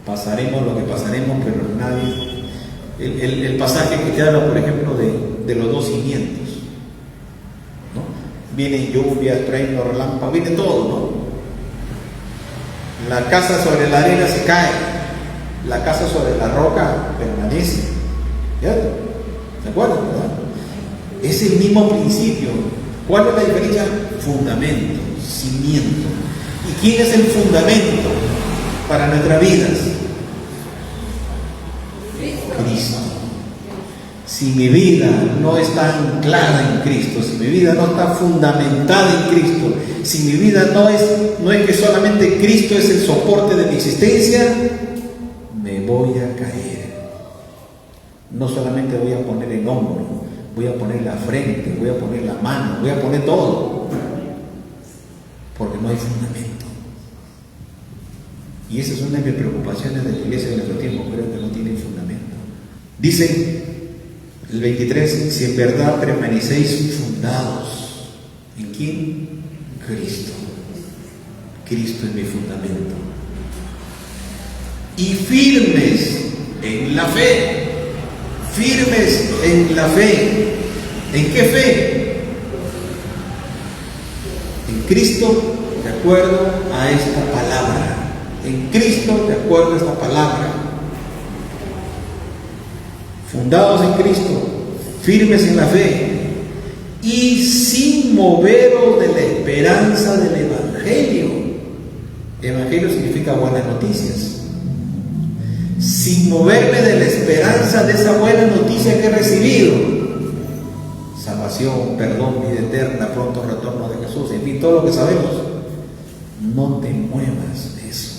Pasaremos lo que pasaremos, pero nadie. El pasaje que te habla, por ejemplo, de los dos cimientos, ¿no? Vienen lluvias, truenos, relámpagos, viene todo, ¿no? La casa sobre la arena se cae, la casa sobre la roca permanece. ¿Cierto? ¿Se acuerdan, verdad? Es el mismo principio. ¿Cuál es la diferencia? Fundamento, cimiento. ¿Y quién es el fundamento para nuestras vidas? Cristo. Si mi vida no está anclada en Cristo, si mi vida no está fundamentada en Cristo, si mi vida no es que solamente Cristo es el soporte de mi existencia, me voy a caer. No solamente voy a poner el hombro, voy a poner la frente, voy a poner la mano, voy a poner todo, porque no hay fundamento. Y esa es una de mis preocupaciones de la iglesia de nuestro tiempo. Creo que no tiene fundamento. Dice El 23, si en verdad permanecéis fundados. ¿En quién? Cristo. Cristo es mi fundamento. Y firmes en la fe. Firmes en la fe. ¿En qué fe? En Cristo, de acuerdo a esta palabra. En Cristo, de acuerdo a esta palabra. Fundados en Cristo, firmes en la fe, y sin moveros de la esperanza del Evangelio. Evangelio significa buenas noticias. Sin moverme de la esperanza de esa buena noticia que he recibido. Salvación, perdón, vida eterna, pronto retorno de Jesús, en fin, todo lo que sabemos. No te muevas de eso,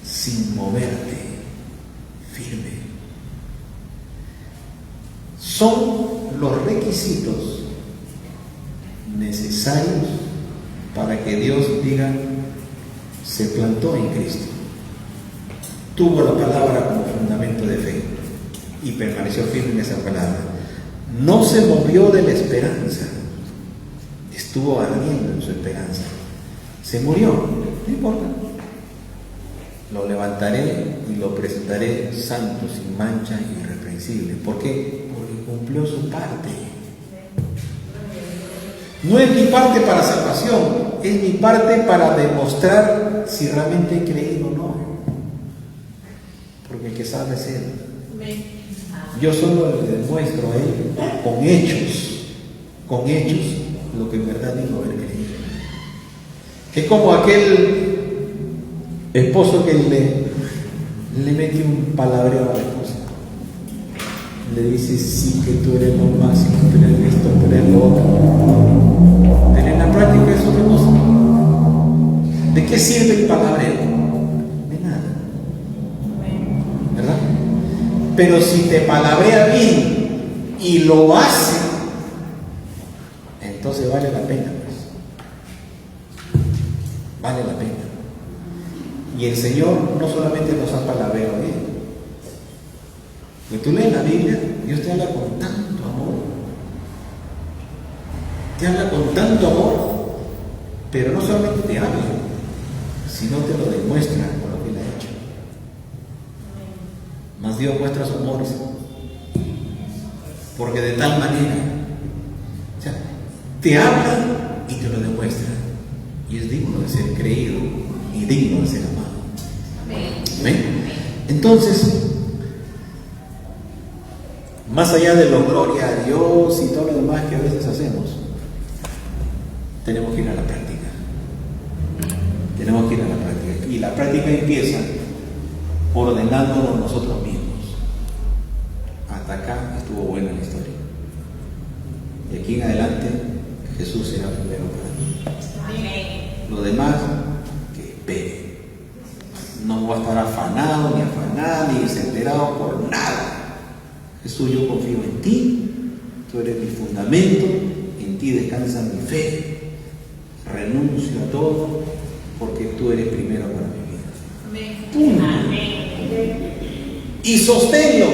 sin moverte, firme. Son los requisitos necesarios para que Dios diga, se plantó en Cristo, tuvo la palabra como fundamento de fe y permaneció firme en esa palabra. No se movió de la esperanza, estuvo ardiendo en su esperanza. Se murió, no importa. Lo levantaré y lo presentaré santo, sin mancha, irreprensible. ¿Por qué? Porque cumplió su parte. No es mi parte para salvación, es mi parte para demostrar si realmente he creído o no. Porque el que sabe es Él. Yo solo le demuestro a Él con hechos, lo que en verdad digo haber creído. Es como aquel esposo que le mete un palabreo a la esposa. Le dice, sí, que tú eres lo más, que tú eres esto, tú eres lo otro. Pero en la práctica es otra cosa. ¿De qué sirve el palabreo? De nada. ¿Verdad? Pero si te palabrea bien y lo hace, entonces vale la pena, pues. Vale la pena. Y el Señor no solamente nos ha palabreado bien. Cuando tú lees la Biblia, Dios te habla con tanto amor. Te habla con tanto amor, pero no solamente te habla, sino te lo demuestra con lo que Él ha hecho. Mas Dios muestra su amor, porque de tal manera, o sea, te habla y te lo demuestra, y es digno de ser creído y digno de ser amado. ¿Amén? Entonces, más allá de la gloria a Dios y todo lo demás que a veces hacemos, tenemos que ir a la práctica. Tenemos que ir a la práctica. Y la práctica empieza ordenándonos nosotros mismos. Hasta acá estuvo buena la historia. Y aquí en adelante Jesús será primero para mí. Lo demás, que espere. No voy a estar afanado, ni afanado, ni desesperado por nada. Jesús, yo confío en ti, tú eres mi fundamento, en ti descansa mi fe, renuncio a todo, porque tú eres primero para mi vida. Punto. Y sosténlo.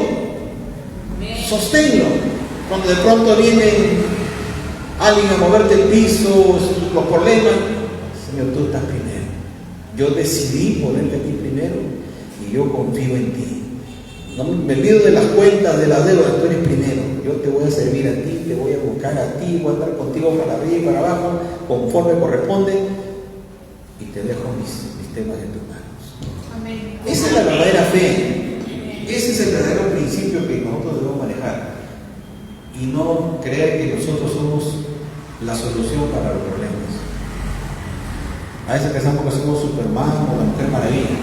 Cuando de pronto viene alguien a moverte el piso, los problemas, Señor, tú estás primero. Yo decidí ponerte a ti primero y yo confío en ti. No me olvido de las cuentas, de las deudas, tú eres primero. Yo te voy a servir a ti, te voy a buscar a ti, voy a estar contigo para arriba y para abajo, conforme corresponde, y te dejo mis temas en tus manos. Amén. Esa es la verdadera fe. Ese es el verdadero principio que nosotros debemos manejar. Y no creer que nosotros somos la solución para los problemas. A veces pensamos que somos Superman o la Mujer Maravilla.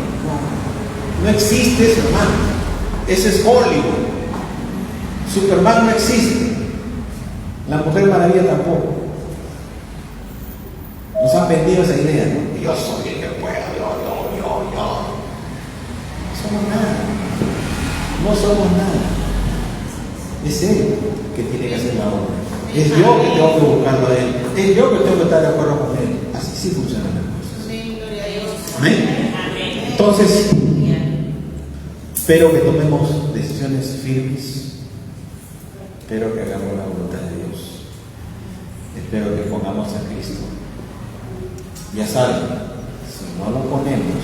No existe eso, hermano. Ese es Hollywood. Superman no existe. La Mujer Maravilla tampoco. Nos han vendido esa idea, ¿no? Yo soy el que puedo, yo. No somos nada. No somos nada. Es Él que tiene que hacer la obra. Es yo que tengo que buscarlo a Él. Es yo que tengo que estar de acuerdo con Él. Así sí funcionan las cosas. Amén. Entonces, espero que tomemos decisiones firmes, Espero que hagamos la voluntad de Dios. Espero que pongamos a Cristo. Ya saben, si no lo ponemos,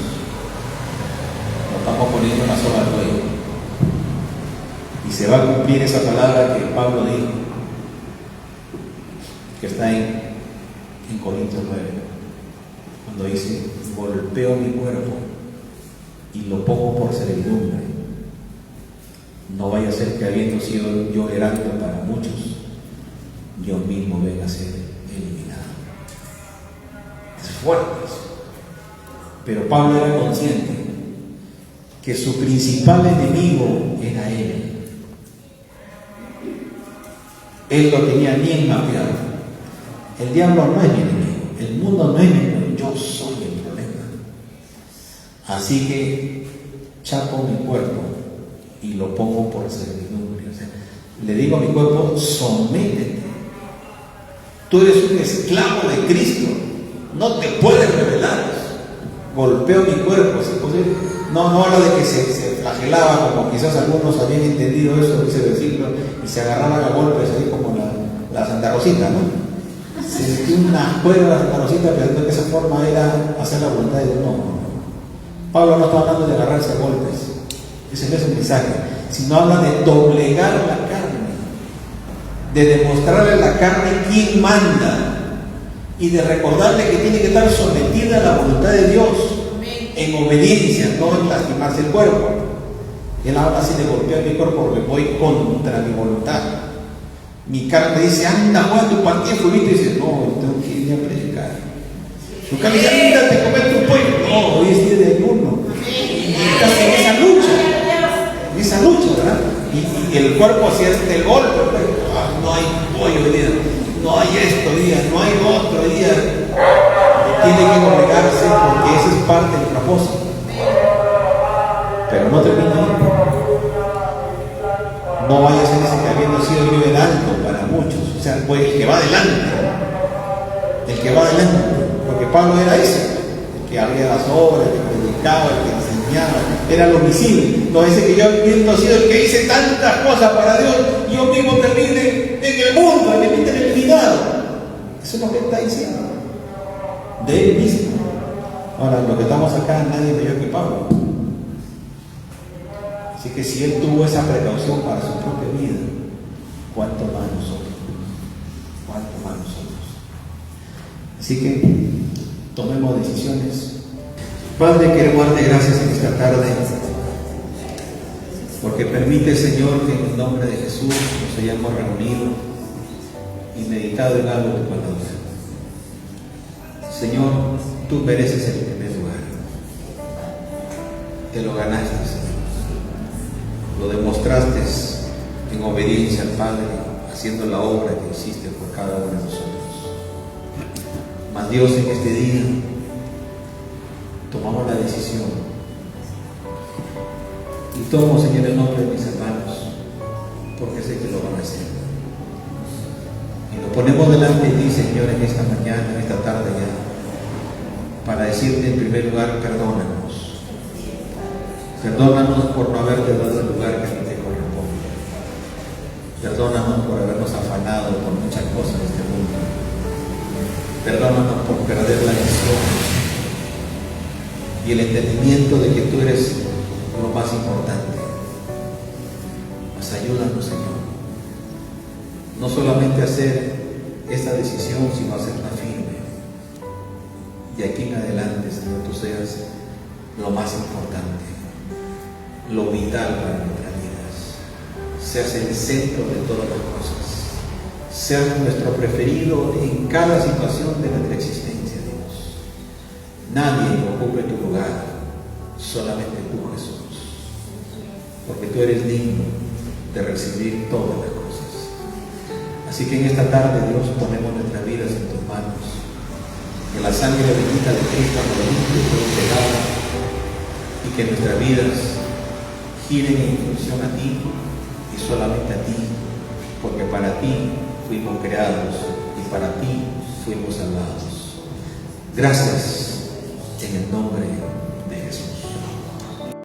lo estamos poniendo una sola al cuello. Y se va a cumplir esa palabra que Pablo dijo, que está en Corintios 9, cuando dice: golpeo mi cuerpo y lo pongo por servidumbre. No vaya a ser que, habiendo sido yo heraldo para muchos, yo mismo venga a ser eliminado. Es fuerte eso. Pero Pablo era consciente que su principal enemigo era él. Él lo tenía bien mapeado. El diablo no es mi enemigo, el mundo no es mi enemigo, yo soy el problema. Así que chapo mi cuerpo y lo pongo por servidumbre. O sea, le digo a mi cuerpo: sométete. Tú eres un esclavo de Cristo, no te puedes rebelar. Golpeo mi cuerpo, si es posible. No habla de que se flagelaba, como quizás algunos habían entendido eso, ese versículo, y se agarraban a golpes ahí como la Santa Rosita, ¿no? Sentí una cuerda de la Santa Rosita pensando que esa forma era hacer la voluntad de Dios. No. Pablo no está hablando de agarrarse a golpes, ese no es el mensaje, sino habla de doblegar la carne, de demostrarle a la carne quién manda, y de recordarle que tiene que estar sometida a la voluntad de Dios, en obediencia, no en lastimarse el cuerpo. Él habla así de golpear mi cuerpo porque voy contra mi voluntad. Mi carne dice: anda, juega tu partida de fulito, y dice: no, tengo que ir a predicar. Tu carne dice: anda, te comes tu pollo. No, hoy es día de ayuno. Y estás en esa lucha, ¿verdad? Y el cuerpo siente el golpe. No hay pollo hoy día, no hay esto hoy día, no hay otro día. Tiene que doblegarse porque esa es parte del propósito. Pero no termina ahí. No vaya a ser ese que, habiendo sido yo heraldo para muchos, o sea, pues el que va adelante, porque Pablo era ese, el que abría las obras, el que predicaba, el que enseñaba, era lo visible. No dice que yo, habiendo sido el que hice tantas cosas para Dios, yo mismo termine en el mundo, en el eliminado. Eso es lo que está diciendo de él mismo. Ahora, los que estamos acá, nadie mayor que Pablo. Así que si él tuvo esa precaución para su propia vida, ¿cuánto más nosotros? ¿Cuánto más nosotros? Así que tomemos decisiones. Padre, queremos darte gracias en esta tarde, porque permite, Señor, que en el nombre de Jesús nos hayamos reunido y meditado en algo de tu palabra. Señor, tú mereces el primer lugar. Te lo ganaste, Señor. Lo demostraste en obediencia al Padre, haciendo la obra que hiciste por cada uno de nosotros. Mas Dios, en este día tomamos la decisión, y tomo, Señor, el nombre de mis hermanos, porque sé que lo van a hacer, y lo ponemos delante de ti, Señor, en esta mañana, en esta tarde ya, para decirte en primer lugar: perdónanos. Perdónanos por no haberte dado el lugar que a ti te corresponde. Perdónanos por habernos afanado por muchas cosas de este mundo. Perdónanos por perder la visión y el entendimiento de que tú eres lo más importante. Mas ayúdanos, Señor, no solamente a hacer esta decisión, sino a hacerla firme. Y aquí en adelante, Señor, tú seas lo más importante, lo vital para nuestras vidas. Seas el centro de todas las cosas. Seas nuestro preferido en cada situación de nuestra existencia, Dios. Nadie ocupe tu lugar, solamente tú, Jesús. Porque tú eres digno de recibir todas las cosas. Así que en esta tarde, Dios, ponemos nuestras vidas en tus manos. Que la sangre bendita de Cristo nos limpie todo pecado, y que nuestras vidas giren en función a ti y solamente a ti, porque para ti fuimos creados y para ti fuimos salvados. Gracias en el nombre